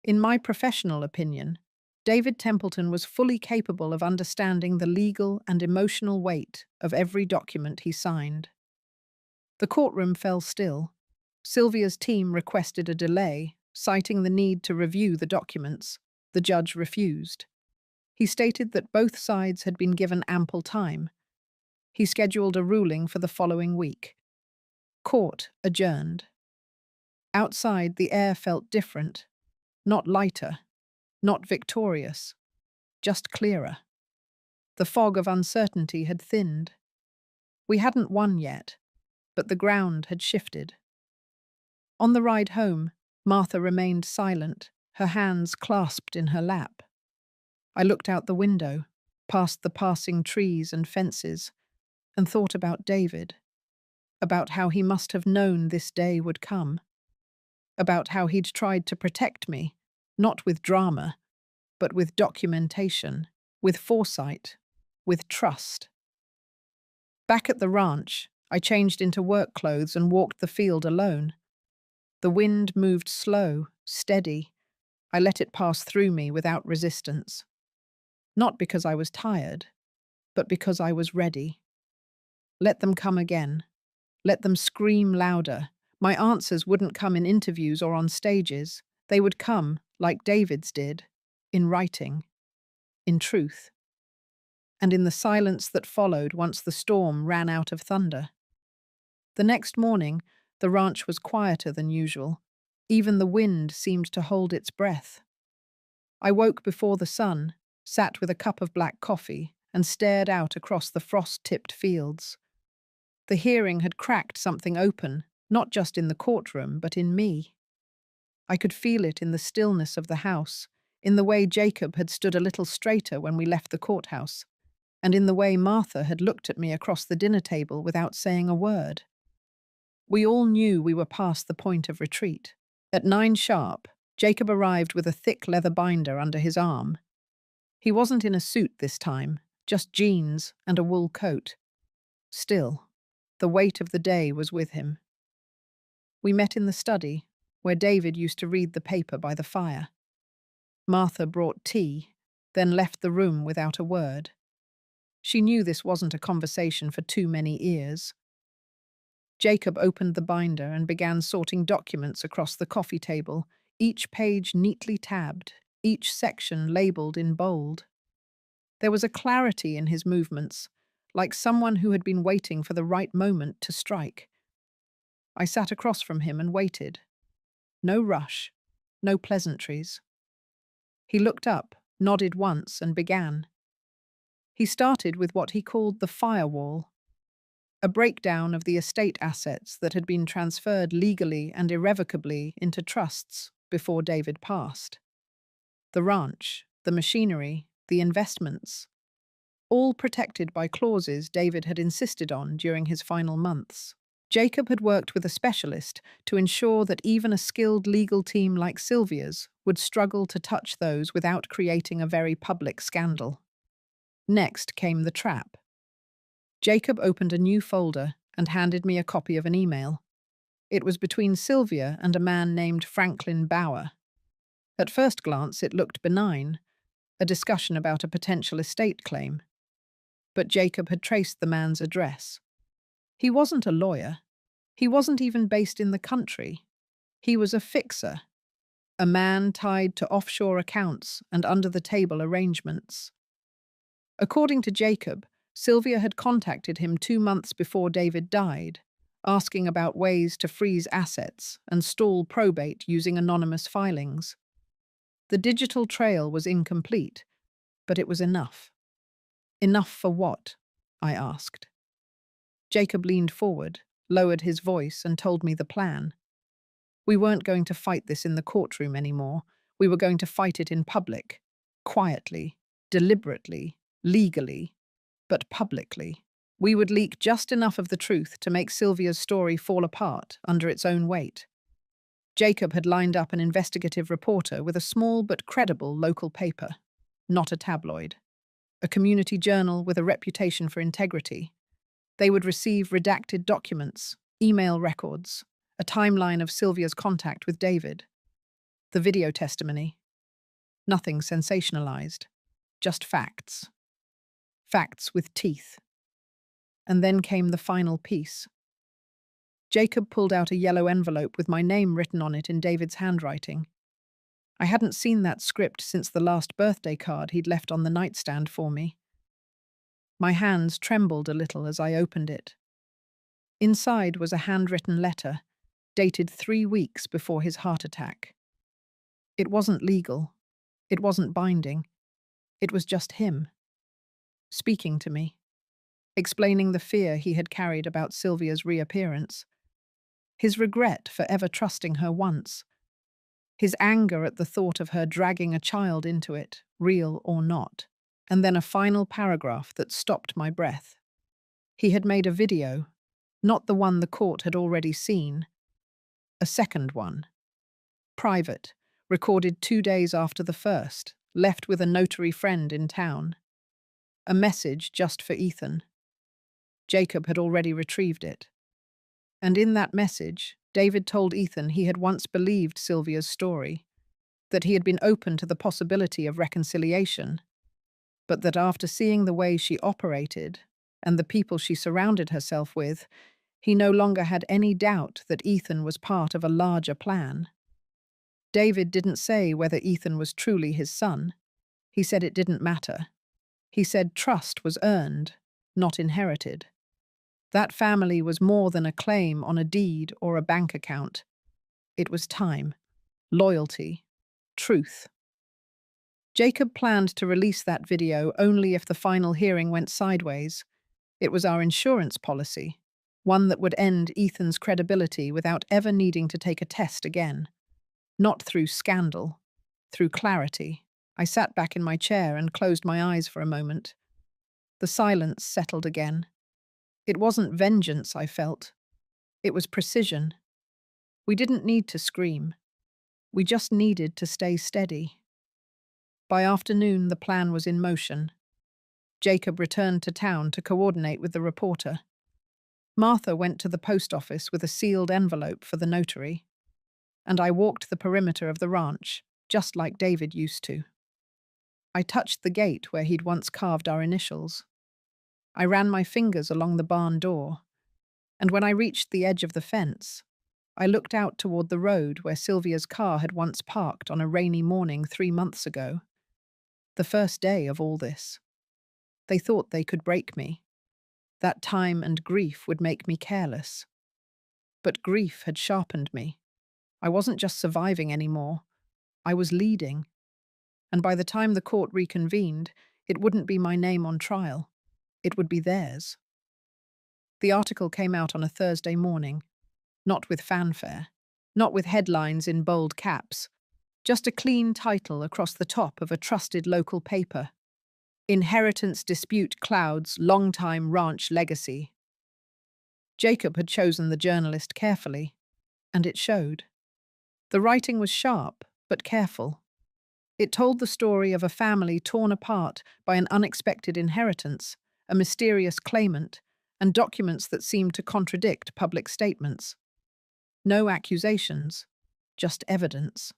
In my professional opinion, David Templeton was fully capable of understanding the legal and emotional weight of every document he signed. The courtroom fell still. Sylvia's team requested a delay, citing the need to review the documents. The judge refused. He stated that both sides had been given ample time. He scheduled a ruling for the following week. Court adjourned. Outside, the air felt different, not lighter, not victorious, just clearer. The fog of uncertainty had thinned. We hadn't won yet, but the ground had shifted. On the ride home, Martha remained silent, her hands clasped in her lap. I looked out the window, past the passing trees and fences, and thought about David, about how he must have known this day would come, about how he'd tried to protect me, not with drama, but with documentation, with foresight, with trust. Back at the ranch, I changed into work clothes and walked the field alone. The wind moved slow, steady. I let it pass through me without resistance. Not because I was tired, but because I was ready. Let them come again. Let them scream louder. My answers wouldn't come in interviews or on stages. They would come, like David's did, in writing, in truth. And in the silence that followed once the storm ran out of thunder. The next morning, the ranch was quieter than usual. Even the wind seemed to hold its breath. I woke before the sun, sat with a cup of black coffee, and stared out across the frost-tipped fields. The hearing had cracked something open, not just in the courtroom, but in me. I could feel it in the stillness of the house, in the way Jacob had stood a little straighter when we left the courthouse, and in the way Martha had looked at me across the dinner table without saying a word. We all knew we were past the point of retreat. At 9 sharp, Jacob arrived with a thick leather binder under his arm. He wasn't in a suit this time, just jeans and a wool coat. Still, the weight of the day was with him. We met in the study, where David used to read the paper by the fire. Martha brought tea, then left the room without a word. She knew this wasn't a conversation for too many ears. Jacob opened the binder and began sorting documents across the coffee table, each page neatly tabbed, each section labelled in bold. There was a clarity in his movements, like someone who had been waiting for the right moment to strike. I sat across from him and waited. No rush, no pleasantries. He looked up, nodded once, and began. He started with what he called the firewall, a breakdown of the estate assets that had been transferred legally and irrevocably into trusts before David passed. The ranch, the machinery, the investments, all protected by clauses David had insisted on during his final months. Jacob had worked with a specialist to ensure that even a skilled legal team like Sylvia's would struggle to touch those without creating a very public scandal. Next came the trap. Jacob opened a new folder and handed me a copy of an email. It was between Sylvia and a man named Franklin Bauer. At first glance, it looked benign, a discussion about a potential estate claim. But Jacob had traced the man's address. He wasn't a lawyer. He wasn't even based in the country. He was a fixer, a man tied to offshore accounts and under-the-table arrangements. According to Jacob, Sylvia had contacted him 2 months before David died, asking about ways to freeze assets and stall probate using anonymous filings. The digital trail was incomplete, but it was enough. Enough for what? I asked. Jacob leaned forward, lowered his voice, and told me the plan. We weren't going to fight this in the courtroom anymore. We were going to fight it in public, quietly, deliberately, legally, but publicly. We would leak just enough of the truth to make Sylvia's story fall apart under its own weight. Jacob had lined up an investigative reporter with a small but credible local paper, not a tabloid, a community journal with a reputation for integrity. They would receive redacted documents, email records, a timeline of Sylvia's contact with David, the video testimony. Nothing sensationalized, just facts. Facts with teeth. And then came the final piece. Jacob pulled out a yellow envelope with my name written on it in David's handwriting. I hadn't seen that script since the last birthday card he'd left on the nightstand for me. My hands trembled a little as I opened it. Inside was a handwritten letter, dated 3 weeks before his heart attack. It wasn't legal. It wasn't binding. It was just him, speaking to me, explaining the fear he had carried about Sylvia's reappearance, his regret for ever trusting her once, his anger at the thought of her dragging a child into it, real or not, and then a final paragraph that stopped my breath. He had made a video, not the one the court had already seen, a second one, private, recorded 2 days after the first, left with a notary friend in town. A message just for Ethan. Jacob had already retrieved it. And in that message, David told Ethan he had once believed Sylvia's story, that he had been open to the possibility of reconciliation, but that after seeing the way she operated and the people she surrounded herself with, he no longer had any doubt that Ethan was part of a larger plan. David didn't say whether Ethan was truly his son. He said it didn't matter. He said trust was earned, not inherited. That family was more than a claim on a deed or a bank account. It was time, loyalty, truth. Jacob planned to release that video only if the final hearing went sideways. It was our insurance policy, one that would end Ethan's credibility without ever needing to take a test again. Not through scandal, through clarity. I sat back in my chair and closed my eyes for a moment. The silence settled again. It wasn't vengeance I felt. It was precision. We didn't need to scream. We just needed to stay steady. By afternoon, the plan was in motion. Jacob returned to town to coordinate with the reporter. Martha went to the post office with a sealed envelope for the notary, and I walked the perimeter of the ranch, just like David used to. I touched the gate where he'd once carved our initials. I ran my fingers along the barn door, and when I reached the edge of the fence, I looked out toward the road where Sylvia's car had once parked on a rainy morning 3 months ago. The first day of all this. They thought they could break me. That time and grief would make me careless. But grief had sharpened me. I wasn't just surviving anymore. I was leading. and by the time the court reconvened, it wouldn't be my name on trial. It would be theirs. The article came out on a Thursday morning, not with fanfare, not with headlines in bold caps, just a clean title across the top of a trusted local paper. Inheritance Dispute Clouds Longtime Ranch Legacy. Jacob had chosen the journalist carefully, and it showed. The writing was sharp, but careful. It told the story of a family torn apart by an unexpected inheritance, a mysterious claimant, and documents that seemed to contradict public statements. No accusations, just evidence.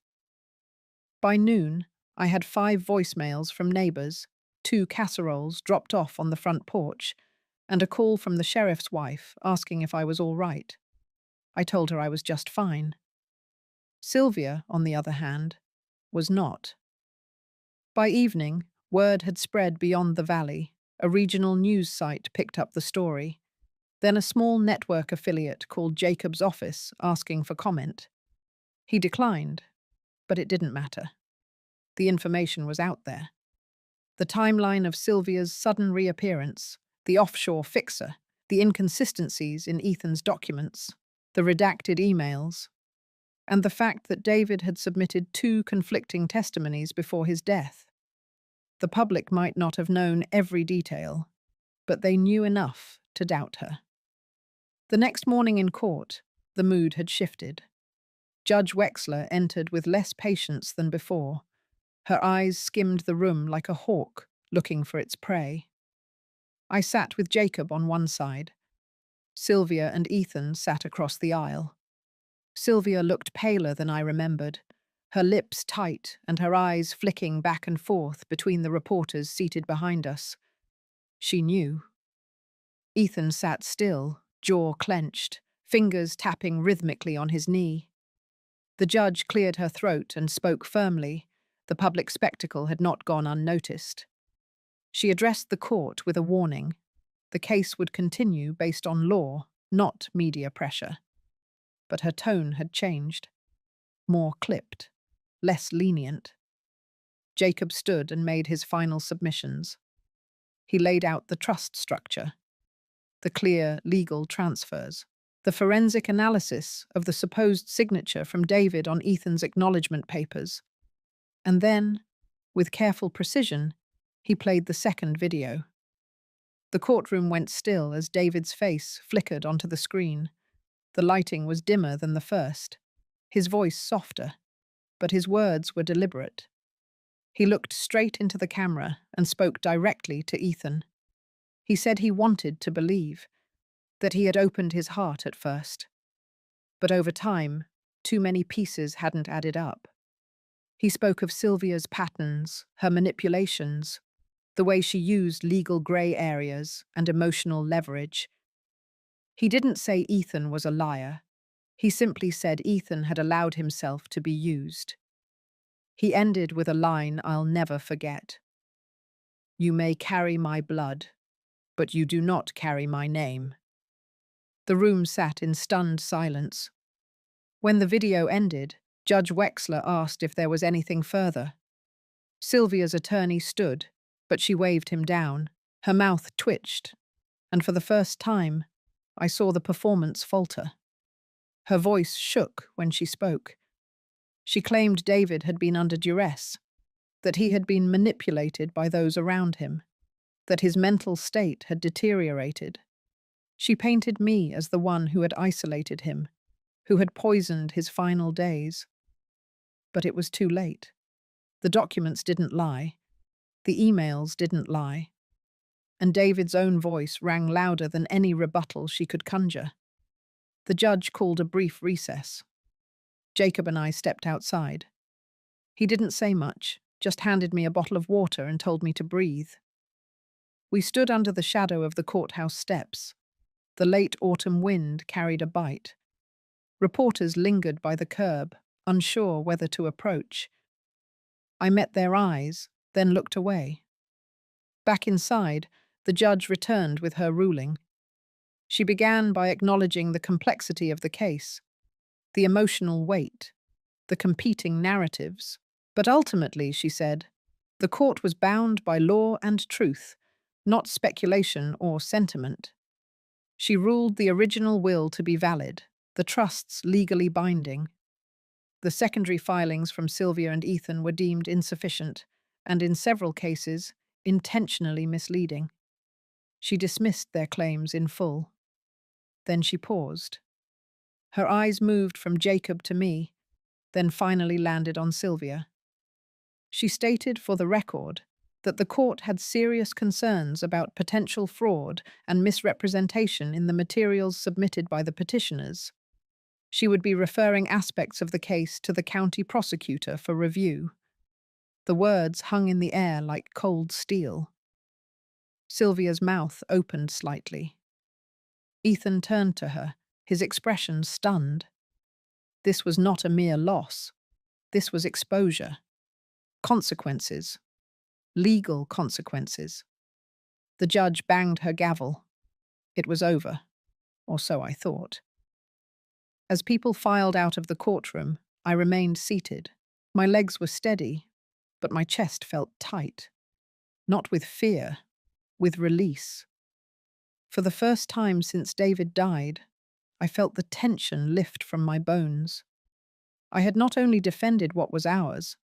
By noon, I had 5 voicemails from neighbors, 2 casseroles dropped off on the front porch, and a call from the sheriff's wife asking if I was all right. I told her I was just fine. Sylvia, on the other hand, was not. By evening, word had spread beyond the valley. A regional news site picked up the story. Then a small network affiliate called Jacob's office asking for comment. He declined, but it didn't matter. The information was out there. The timeline of Sylvia's sudden reappearance, the offshore fixer, the inconsistencies in Ethan's documents, the redacted emails, and the fact that David had submitted 2 conflicting testimonies before his death. The public might not have known every detail, but they knew enough to doubt her. The next morning in court, the mood had shifted. Judge Wexler entered with less patience than before. Her eyes skimmed the room like a hawk looking for its prey. I sat with Jacob on one side. Sylvia and Ethan sat across the aisle. Sylvia looked paler than I remembered, her lips tight and her eyes flicking back and forth between the reporters seated behind us. She knew. Ethan sat still, jaw clenched, fingers tapping rhythmically on his knee. The judge cleared her throat and spoke firmly. The public spectacle had not gone unnoticed. She addressed the court with a warning. The case would continue based on law, not media pressure. But her tone had changed. More clipped, less lenient. Jacob stood and made his final submissions. He laid out the trust structure, the clear legal transfers, the forensic analysis of the supposed signature from David on Ethan's acknowledgement papers. And then, with careful precision, he played the second video. The courtroom went still as David's face flickered onto the screen. The lighting was dimmer than the first, his voice softer, but his words were deliberate. He looked straight into the camera and spoke directly to Ethan. He said he wanted to believe, that he had opened his heart at first. But over time, too many pieces hadn't added up. He spoke of Sylvia's patterns, her manipulations, the way she used legal grey areas and emotional leverage. He didn't say Ethan was a liar. He simply said Ethan had allowed himself to be used. He ended with a line I'll never forget. "You may carry my blood, but you do not carry my name." The room sat in stunned silence. When the video ended, Judge Wexler asked if there was anything further. Sylvia's attorney stood, but she waved him down. Her mouth twitched, and for the first time, I saw the performance falter. Her voice shook when she spoke. She claimed David had been under duress, that he had been manipulated by those around him, that his mental state had deteriorated. She painted me as the one who had isolated him, who had poisoned his final days. But it was too late. The documents didn't lie. The emails didn't lie. And David's own voice rang louder than any rebuttal she could conjure. The judge called a brief recess. Jacob and I stepped outside. He didn't say much, just handed me a bottle of water and told me to breathe. We stood under the shadow of the courthouse steps. The late autumn wind carried a bite. Reporters lingered by the curb, unsure whether to approach. I met their eyes, then looked away. Back inside, the judge returned with her ruling. She began by acknowledging the complexity of the case, the emotional weight, the competing narratives. But ultimately, she said, The court was bound by law and truth, not speculation or sentiment. She ruled the original will to be valid, the trusts legally binding. The secondary filings from Sylvia and Ethan were deemed insufficient, and in several cases, intentionally misleading. She dismissed their claims in full. Then she paused. Her eyes moved from Jacob to me, then finally landed on Sylvia. She stated for the record that the court had serious concerns about potential fraud and misrepresentation in the materials submitted by the petitioners. She would be referring aspects of the case to the county prosecutor for review. The words hung in the air like cold steel. Sylvia's mouth opened slightly. Ethan turned to her, his expression stunned. This was not a mere loss. This was exposure. Consequences. Legal consequences. The judge banged her gavel. It was over, or so I thought. As people filed out of the courtroom, I remained seated. My legs were steady, but my chest felt tight. Not with fear, with release. For the first time since David died, I felt the tension lift from my bones. I had not only defended what was ours,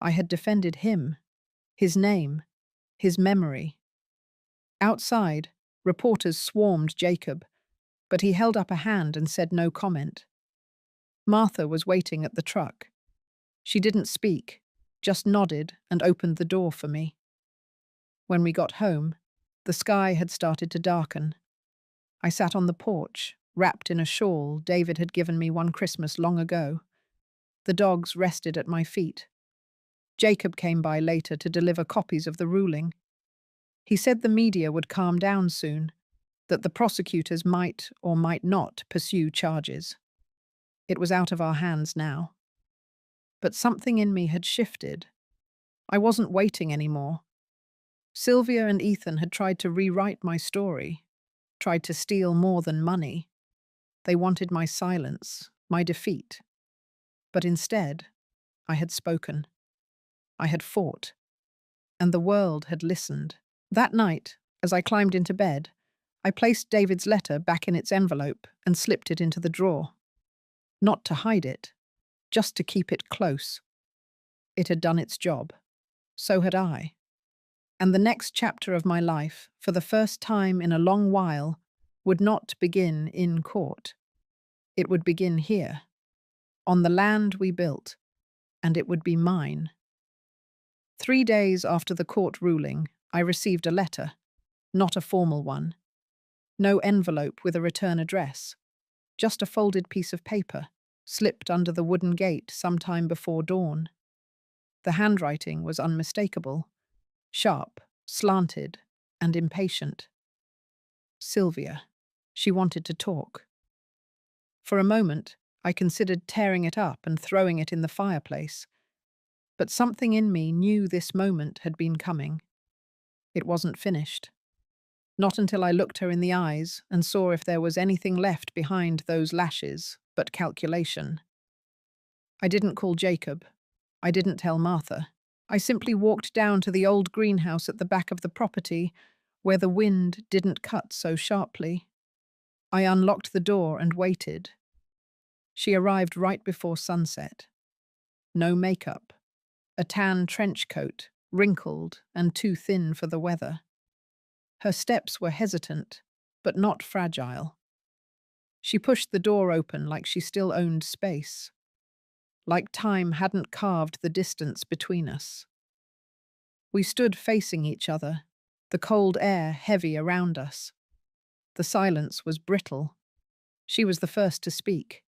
I had defended him, his name, his memory. Outside, reporters swarmed Jacob, but he held up a hand and said no comment. Martha was waiting at the truck. She didn't speak, just nodded and opened the door for me. When we got home, the sky had started to darken. I sat on the porch, wrapped in a shawl David had given me one Christmas long ago. The dogs rested at my feet. Jacob came by later to deliver copies of the ruling. He said the media would calm down soon, that the prosecutors might or might not pursue charges. It was out of our hands now. But something in me had shifted. I wasn't waiting anymore. Sylvia and Ethan had tried to rewrite my story, tried to steal more than money. They wanted my silence, my defeat. But instead, I had spoken. I had fought. And the world had listened. That night, as I climbed into bed, I placed David's letter back in its envelope and slipped it into the drawer. Not to hide it, just to keep it close. It had done its job. So had I. And the next chapter of my life, for the first time in a long while, would not begin in court. It would begin here, on the land we built, and it would be mine. 3 days after the court ruling, I received a letter, not a formal one. No envelope with a return address, just a folded piece of paper, slipped under the wooden gate sometime before dawn. The handwriting was unmistakable, sharp, slanted, and impatient. Sylvia. She wanted to talk. For a moment, I considered tearing it up and throwing it in the fireplace. But something in me knew this moment had been coming. It wasn't finished. Not until I looked her in the eyes and saw if there was anything left behind those lashes but calculation. I didn't call Jacob. I didn't tell Martha. I simply walked down to the old greenhouse at the back of the property, where the wind didn't cut so sharply. I unlocked the door and waited. She arrived right before sunset. No makeup. A tan trench coat, wrinkled and too thin for the weather. Her steps were hesitant, but not fragile. She pushed the door open like she still owned space, like time hadn't carved the distance between us. We stood facing each other, the cold air heavy around us. The silence was brittle. She was the first to speak.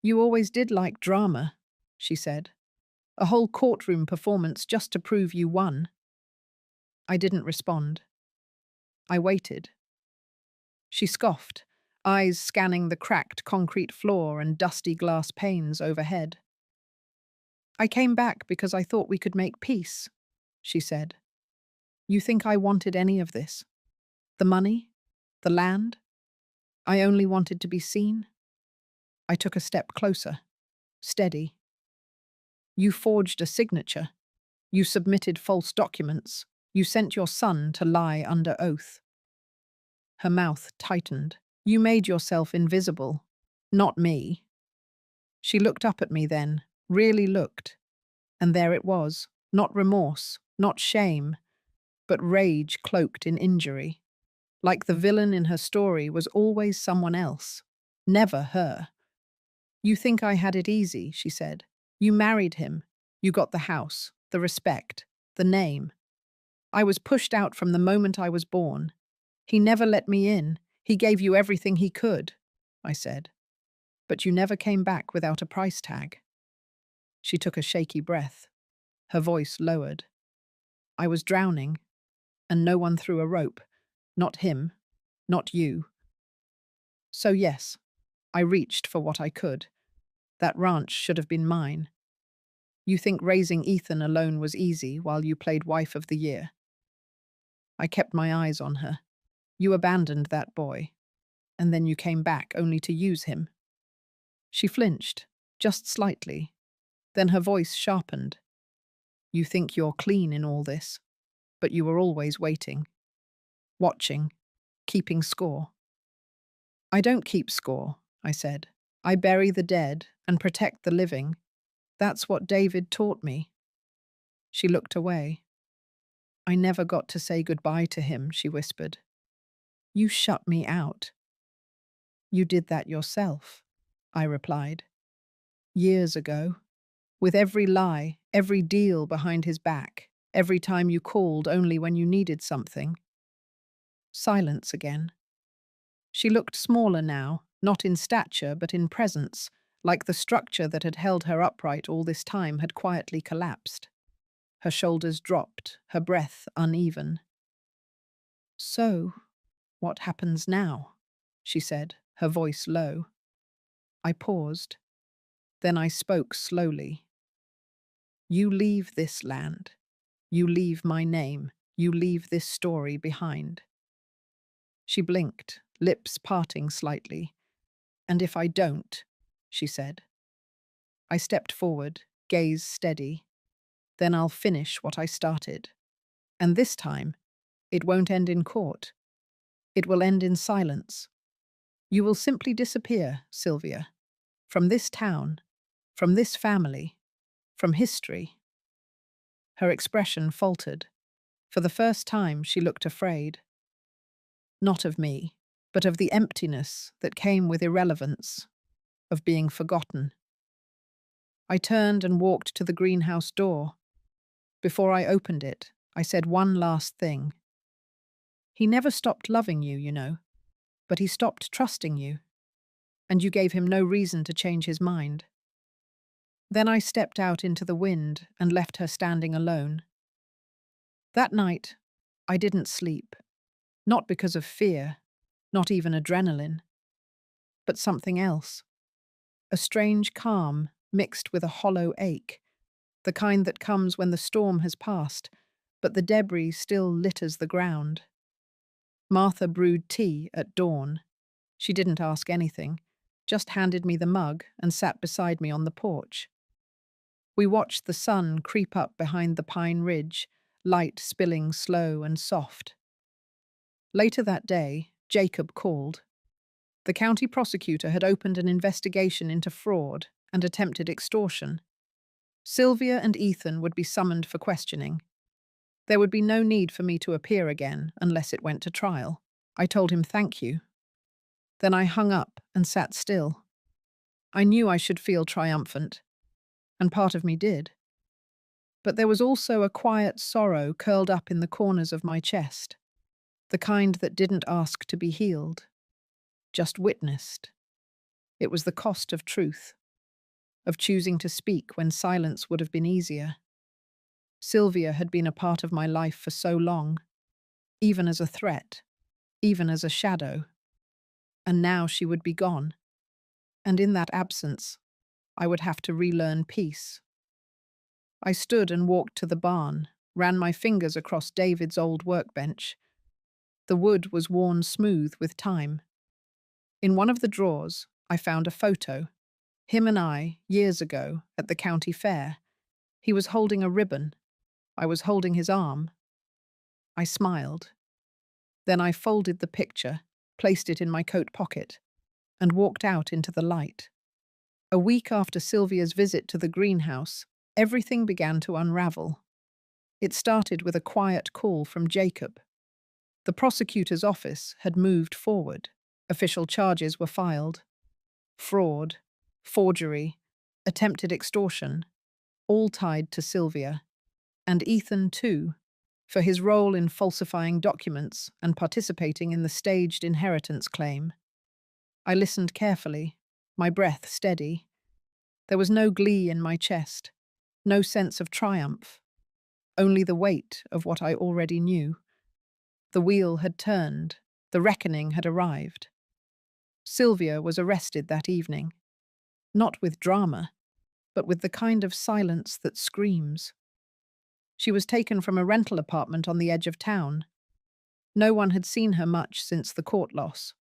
"You always did like drama," she said. "A whole courtroom performance just to prove you won." I didn't respond. I waited. She scoffed, eyes scanning the cracked concrete floor and dusty glass panes overhead. "I came back because I thought we could make peace," she said. "You think I wanted any of this? The money? The land? I only wanted to be seen?" I took a step closer, steady. "You forged a signature. You submitted false documents. You sent your son to lie under oath. Her mouth tightened. You made yourself invisible. Not me. She looked up at me then, really looked. And there it was, not remorse, not shame, but rage cloaked in injury. Like the villain in her story was always someone else, never her. You think I had it easy, she said. You married him. You got the house, the respect, the name. I was pushed out from the moment I was born. He never let me in. He gave you everything he could, I said. But you never came back without a price tag. She took a shaky breath. Her voice lowered. I was drowning, and no one threw a rope. Not him, not you. So yes, I reached for what I could. That ranch should have been mine. You think raising Ethan alone was easy while you played wife of the year. I kept my eyes on her. You abandoned that boy, and then you came back only to use him. She flinched, just slightly. Then her voice sharpened. You think you're clean in all this, but you were always waiting, watching, keeping score. I don't keep score, I said. I bury the dead and protect the living. That's what David taught me. She looked away. I never got to say goodbye to him, she whispered. You shut me out. You did that yourself, I replied. Years ago. With every lie, every deal behind his back, every time you called only when you needed something. Silence again. She looked smaller now, not in stature but in presence, like the structure that had held her upright all this time had quietly collapsed. Her shoulders dropped, her breath uneven. So, what happens now? She said, her voice low. I paused. Then I spoke slowly. You leave this land. You leave my name. You leave this story behind. She blinked, lips parting slightly. And if I don't, she said. I stepped forward, gaze steady. Then I'll finish what I started. And this time, it won't end in court. It will end in silence. You will simply disappear, Sylvia. From this town, from this family, from history. Her expression faltered. For the first time, she looked afraid. Not of me, but of the emptiness that came with irrelevance, of being forgotten. I turned and walked to the greenhouse door. Before I opened it, I said one last thing. He never stopped loving you, you know, but he stopped trusting you, and you gave him no reason to change his mind. Then I stepped out into the wind and left her standing alone. That night, I didn't sleep, not because of fear, not even adrenaline, but something else. A strange calm mixed with a hollow ache, the kind that comes when the storm has passed, but the debris still litters the ground. Martha brewed tea at dawn. She didn't ask anything, just handed me the mug and sat beside me on the porch. We watched the sun creep up behind the pine ridge, light spilling slow and soft. Later that day, Jacob called. The county prosecutor had opened an investigation into fraud and attempted extortion. Sylvia and Ethan would be summoned for questioning. There would be no need for me to appear again unless it went to trial. I told him thank you. Then I hung up and sat still. I knew I should feel triumphant, and part of me did. But there was also a quiet sorrow curled up in the corners of my chest, the kind that didn't ask to be healed, just witnessed. It was the cost of truth, of choosing to speak when silence would have been easier. Sylvia had been a part of my life for so long, even as a threat, even as a shadow. And now she would be gone. And in that absence, I would have to relearn peace. I stood and walked to the barn, ran my fingers across David's old workbench. The wood was worn smooth with time. In one of the drawers, I found a photo. Him and I, years ago, at the county fair. He was holding a ribbon. I was holding his arm. I smiled. Then I folded the picture, placed it in my coat pocket, and walked out into the light. A week after Sylvia's visit to the greenhouse, everything began to unravel. It started with a quiet call from Jacob. The prosecutor's office had moved forward. Official charges were filed. Fraud, forgery, attempted extortion, all tied to Sylvia. And Ethan, too, for his role in falsifying documents and participating in the staged inheritance claim. I listened carefully, my breath steady. There was no glee in my chest, no sense of triumph, only the weight of what I already knew. The wheel had turned, the reckoning had arrived. Sylvia was arrested that evening, not with drama, but with the kind of silence that screams. She was taken from a rental apartment on the edge of town. No one had seen her much since the court loss.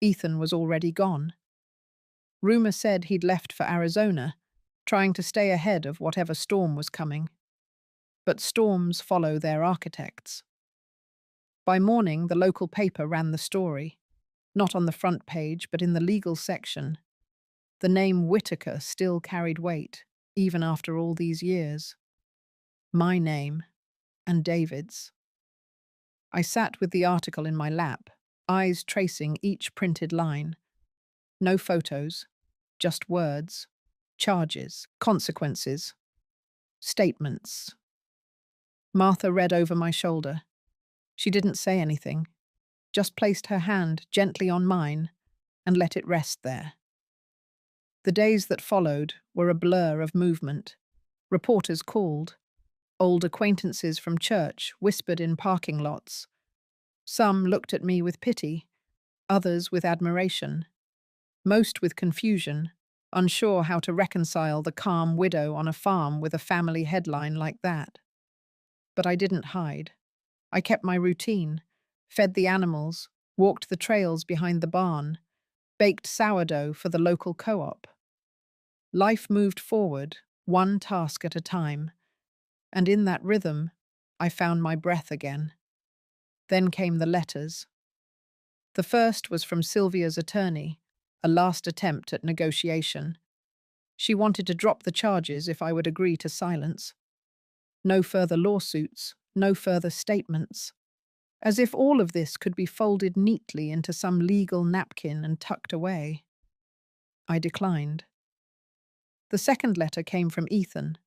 Ethan was already gone. Rumor said he'd left for Arizona, trying to stay ahead of whatever storm was coming. But storms follow their architects. By morning, the local paper ran the story, not on the front page, but in the legal section. The name Whitaker still carried weight, even after all these years. My name, and David's. I sat with the article in my lap, eyes tracing each printed line. No photos, just words, charges, consequences, statements. Martha read over my shoulder. She didn't say anything, just placed her hand gently on mine and let it rest there. The days that followed were a blur of movement. Reporters called. Old acquaintances from church whispered in parking lots. Some looked at me with pity, others with admiration, most with confusion, unsure how to reconcile the calm widow on a farm with a family headline like that. But I didn't hide. I kept my routine, fed the animals, walked the trails behind the barn, baked sourdough for the local co-op. Life moved forward, one task at a time, and in that rhythm, I found my breath again. Then came the letters. The first was from Sylvia's attorney, a last attempt at negotiation. She wanted to drop the charges if I would agree to silence. No further lawsuits, no further statements. As if all of this could be folded neatly into some legal napkin and tucked away. I declined. The second letter came from Ethan,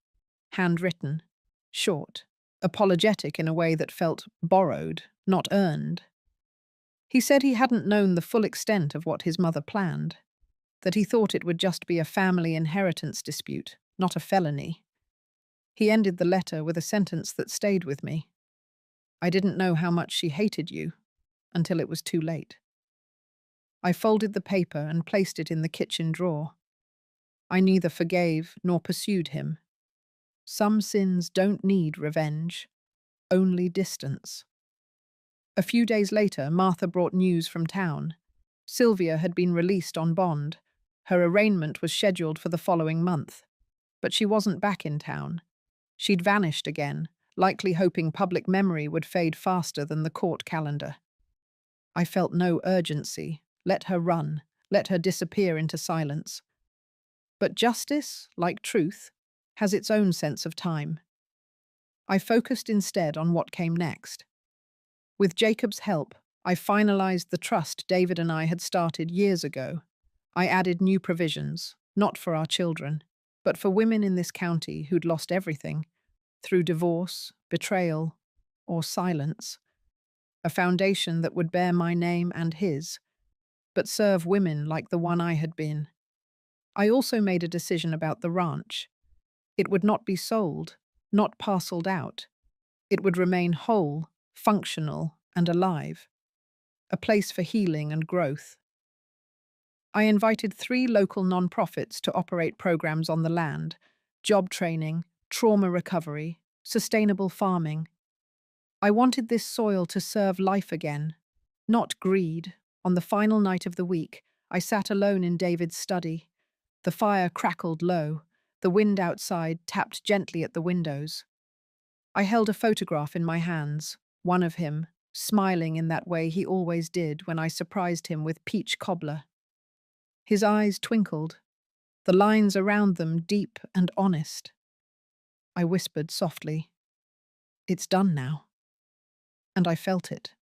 handwritten, short, apologetic in a way that felt borrowed, not earned. He said he hadn't known the full extent of what his mother planned, that he thought it would just be a family inheritance dispute, not a felony. He ended the letter with a sentence that stayed with me. I didn't know how much she hated you until it was too late. I folded the paper and placed it in the kitchen drawer. I neither forgave nor pursued him. Some sins don't need revenge, only distance. A few days later, Martha brought news from town. Sylvia had been released on bond. Her arraignment was scheduled for the following month. But she wasn't back in town. She'd vanished again, likely hoping public memory would fade faster than the court calendar. I felt no urgency. Let her run. Let her disappear into silence. But justice, like truth, has its own sense of time. I focused instead on what came next. With Jacob's help, I finalized the trust David and I had started years ago. I added new provisions, not for our children, but for women in this county who'd lost everything, through divorce, betrayal, or silence. A foundation that would bear my name and his, but serve women like the one I had been. I also made a decision about the ranch. It would not be sold, not parceled out. It would remain whole, functional, and alive. A place for healing and growth. I invited 3 local nonprofits to operate programs on the land: job training, trauma recovery, sustainable farming. I wanted this soil to serve life again, not greed. On the final night of the week, I sat alone in David's study. The fire crackled low. The wind outside tapped gently at the windows. I held a photograph in my hands, one of him, smiling in that way he always did when I surprised him with peach cobbler. His eyes twinkled, the lines around them deep and honest. I whispered softly, "It's done now." And I felt it.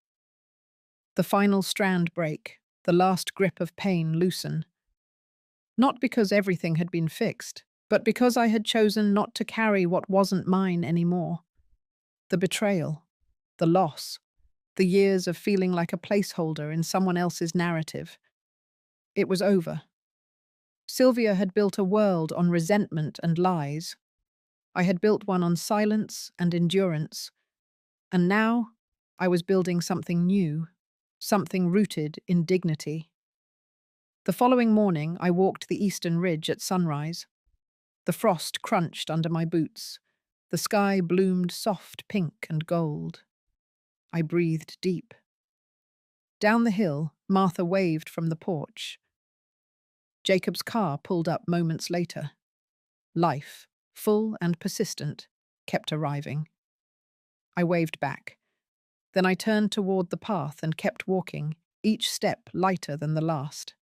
The final strand break, the last grip of pain loosen. Not because everything had been fixed, but because I had chosen not to carry what wasn't mine anymore. The betrayal, the loss, the years of feeling like a placeholder in someone else's narrative. It was over. Sylvia had built a world on resentment and lies. I had built one on silence and endurance. And now I was building something new, something rooted in dignity. The following morning, I walked the eastern ridge at sunrise. The frost crunched under my boots. The sky bloomed soft pink and gold. I breathed deep. Down the hill, Martha waved from the porch. Jacob's car pulled up moments later. Life, full and persistent, kept arriving. I waved back. Then I turned toward the path and kept walking, each step lighter than the last.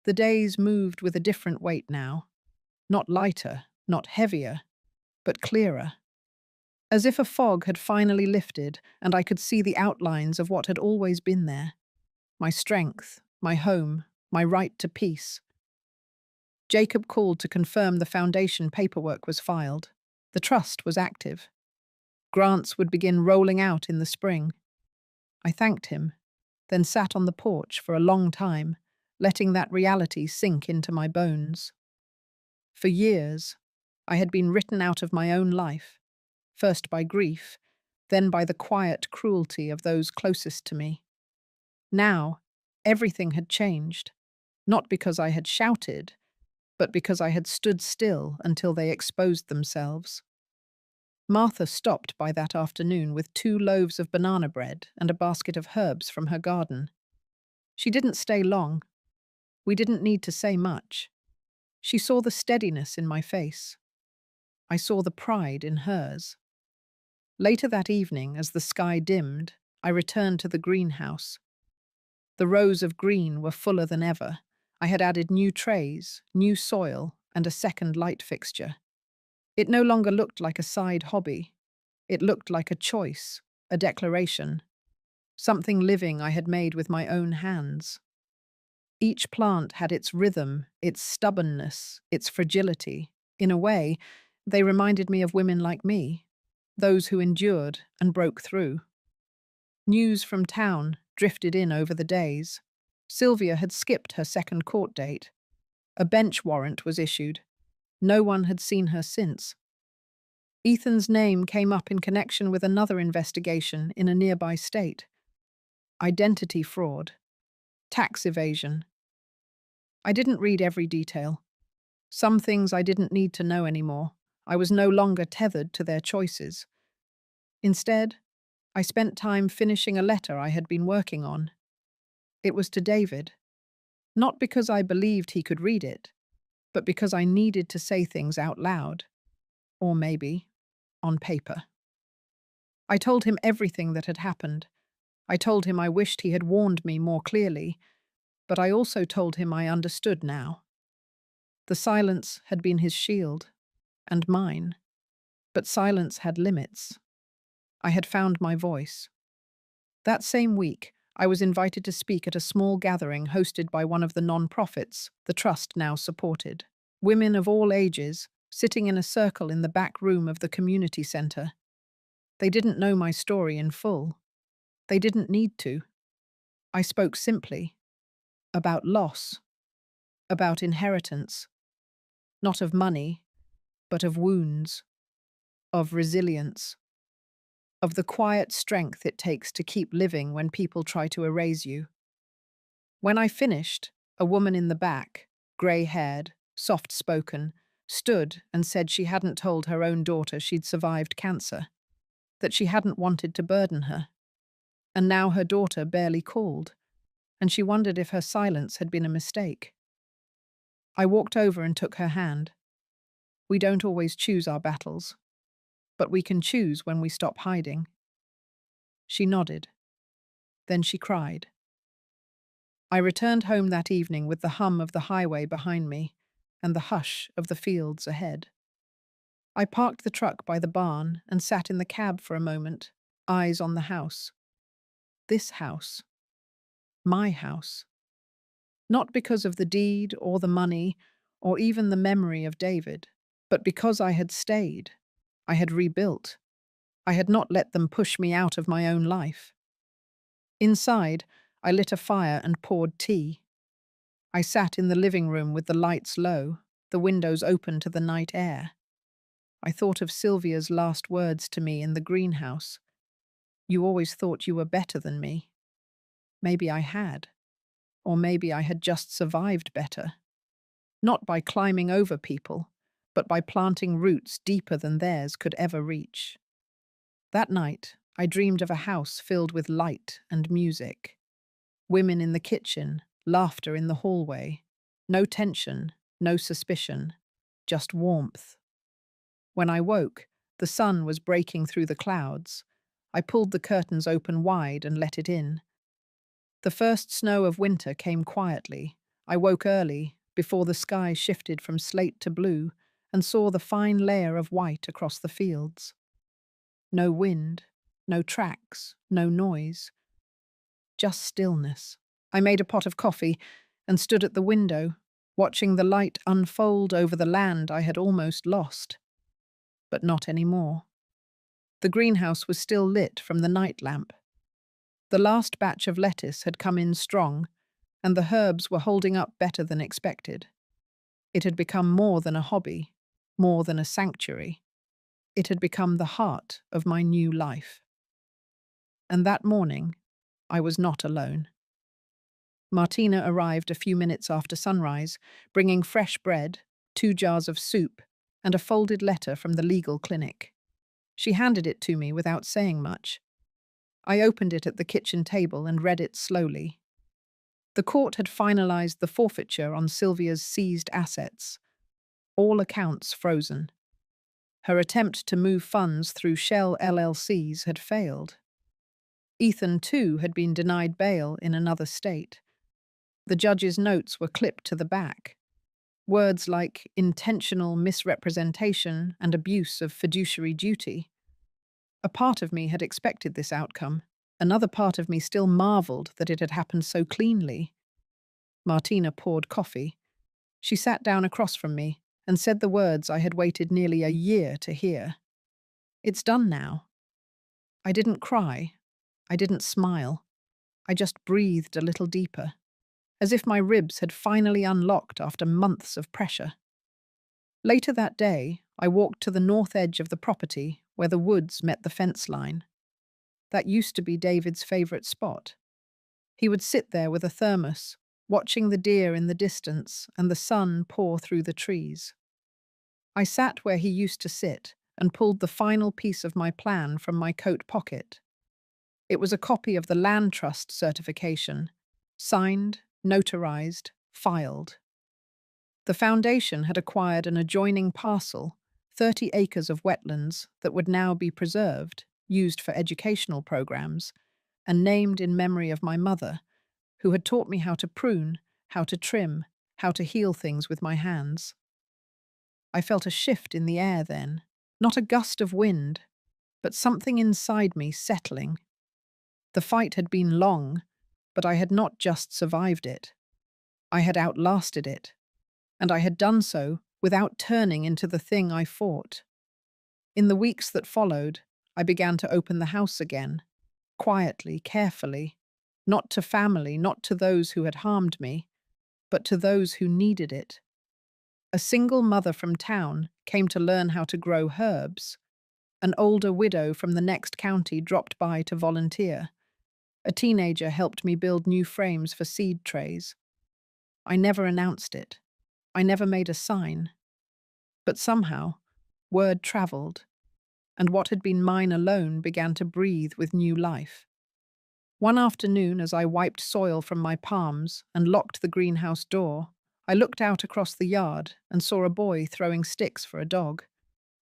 The days moved with a different weight now. Not lighter, not heavier, but clearer. As if a fog had finally lifted and I could see the outlines of what had always been there. My strength, my home, my right to peace. Jacob called to confirm the foundation paperwork was filed. The trust was active. Grants would begin rolling out in the spring. I thanked him, then sat on the porch for a long time, letting that reality sink into my bones. For years, I had been written out of my own life, first by grief, then by the quiet cruelty of those closest to me. Now, everything had changed, not because I had shouted, but because I had stood still until they exposed themselves. Martha stopped by that afternoon with 2 loaves of banana bread and a basket of herbs from her garden. She didn't stay long. We didn't need to say much. She saw the steadiness in my face. I saw the pride in hers. Later that evening, as the sky dimmed, I returned to the greenhouse. The rows of green were fuller than ever. I had added new trays, new soil, and a second light fixture. It no longer looked like a side hobby. It looked like a choice, a declaration, something living I had made with my own hands. Each plant had its rhythm, its stubbornness, its fragility. In a way, they reminded me of women like me, those who endured and broke through. News from town drifted in over the days. Sylvia had skipped her second court date. A bench warrant was issued. No one had seen her since. Ethan's name came up in connection with another investigation in a nearby state. Identity fraud. Tax evasion. I didn't read every detail. Some things I didn't need to know anymore. I was no longer tethered to their choices. Instead, I spent time finishing a letter I had been working on. It was to David. Not because I believed he could read it, but because I needed to say things out loud. Or maybe, on paper. I told him everything that had happened. I told him I wished he had warned me more clearly, but I also told him I understood now. The silence had been his shield, and mine. But silence had limits. I had found my voice. That same week, I was invited to speak at a small gathering hosted by one of the non-profits the Trust now supported. Women of all ages, sitting in a circle in the back room of the community centre. They didn't know my story in full. They didn't need to. I spoke simply. About loss. About inheritance. Not of money, but of wounds. Of resilience. Of the quiet strength it takes to keep living when people try to erase you. When I finished, a woman in the back, grey-haired, soft-spoken, stood and said she hadn't told her own daughter she'd survived cancer, that she hadn't wanted to burden her. And now her daughter barely called, and she wondered if her silence had been a mistake. I walked over and took her hand. We don't always choose our battles, but we can choose when we stop hiding." She nodded. Then she cried. I returned home that evening with the hum of the highway behind me and the hush of the fields ahead. I parked the truck by the barn and sat in the cab for a moment, eyes on the house. This house. My house. Not because of the deed or the money or even the memory of David, but because I had stayed. I had rebuilt. I had not let them push me out of my own life. Inside, I lit a fire and poured tea. I sat in the living room with the lights low, the windows open to the night air. I thought of Sylvia's last words to me in the greenhouse. "You always thought you were better than me." Maybe I had. Or maybe I had just survived better. Not by climbing over people, but by planting roots deeper than theirs could ever reach. That night, I dreamed of a house filled with light and music. Women in the kitchen, laughter in the hallway. No tension, no suspicion, just warmth. When I woke, the sun was breaking through the clouds. I pulled the curtains open wide and let it in. The first snow of winter came quietly. I woke early, before the sky shifted from slate to blue, and saw the fine layer of white across the fields. No wind, no tracks, no noise. Just stillness. I made a pot of coffee and stood at the window, watching the light unfold over the land I had almost lost. But not anymore. The greenhouse was still lit from the night lamp. The last batch of lettuce had come in strong, and the herbs were holding up better than expected. It had become more than a hobby, more than a sanctuary. It had become the heart of my new life. And that morning, I was not alone. Martina arrived a few minutes after sunrise, bringing fresh bread, 2 jars of soup, and a folded letter from the legal clinic. She handed it to me without saying much. I opened it at the kitchen table and read it slowly. The court had finalized the forfeiture on Sylvia's seized assets. All accounts frozen. Her attempt to move funds through Shell LLCs had failed. Ethan, too, had been denied bail in another state. The judge's notes were clipped to the back. Words like intentional misrepresentation and abuse of fiduciary duty. A part of me had expected this outcome. Another part of me still marveled that it had happened so cleanly. Martina poured coffee. She sat down across from me and said the words I had waited nearly a year to hear. "It's done now." I didn't cry. I didn't smile. I just breathed a little deeper, as if my ribs had finally unlocked after months of pressure. Later that day, I walked to the north edge of the property where the woods met the fence line. That used to be David's favorite spot. He would sit there with a thermos, watching the deer in the distance and the sun pour through the trees. I sat where he used to sit and pulled the final piece of my plan from my coat pocket. It was a copy of the land trust certification, signed, notarized, filed. The foundation had acquired an adjoining parcel, 30 acres of wetlands that would now be preserved, used for educational programs, and named in memory of my mother, who had taught me how to prune, how to trim, how to heal things with my hands. I felt a shift in the air then, not a gust of wind, but something inside me settling. The fight had been long, but I had not just survived it. I had outlasted it, and I had done so without turning into the thing I fought. In the weeks that followed, I began to open the house again, quietly, carefully, not to family, not to those who had harmed me, but to those who needed it. A single mother from town came to learn how to grow herbs. An older widow from the next county dropped by to volunteer. A teenager helped me build new frames for seed trays. I never announced it. I never made a sign. But somehow, word traveled, and what had been mine alone began to breathe with new life. One afternoon, as I wiped soil from my palms and locked the greenhouse door, I looked out across the yard and saw a boy throwing sticks for a dog.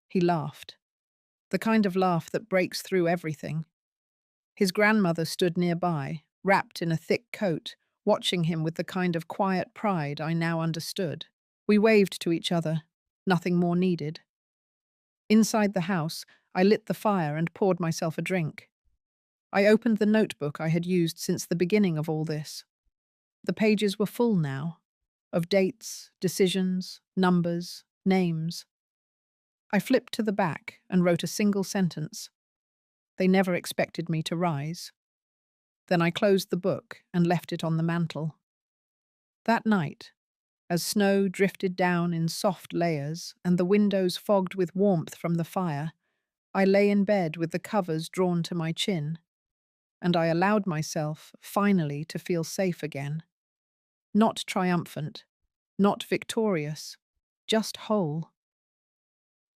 He laughed. the kind of laugh that breaks through everything. His grandmother stood nearby, wrapped in a thick coat, watching him with the kind of quiet pride I now understood. We waved to each other, nothing more needed. Inside the house, I lit the fire and poured myself a drink. I opened the notebook I had used since the beginning of all this. The pages were full now, of dates, decisions, numbers, names. I flipped to the back and wrote a single sentence. They never expected me to rise. Then I closed the book and left it on the mantel. That night, as snow drifted down in soft layers and the windows fogged with warmth from the fire, I lay in bed with the covers drawn to my chin, and I allowed myself, finally, to feel safe again. Not triumphant, not victorious, just whole.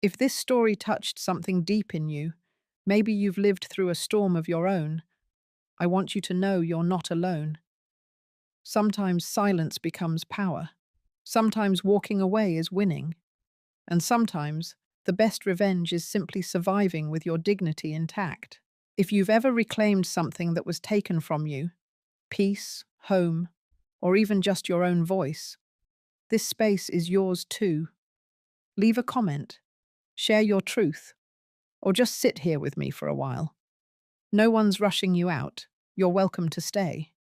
If this story touched something deep in you, maybe you've lived through a storm of your own, I want you to know you're not alone. Sometimes silence becomes power. Sometimes walking away is winning. And sometimes the best revenge is simply surviving with your dignity intact. If you've ever reclaimed something that was taken from you, peace, home, or even just your own voice, this space is yours too. Leave a comment, share your truth, or just sit here with me for a while. No one's rushing you out. You're welcome to stay.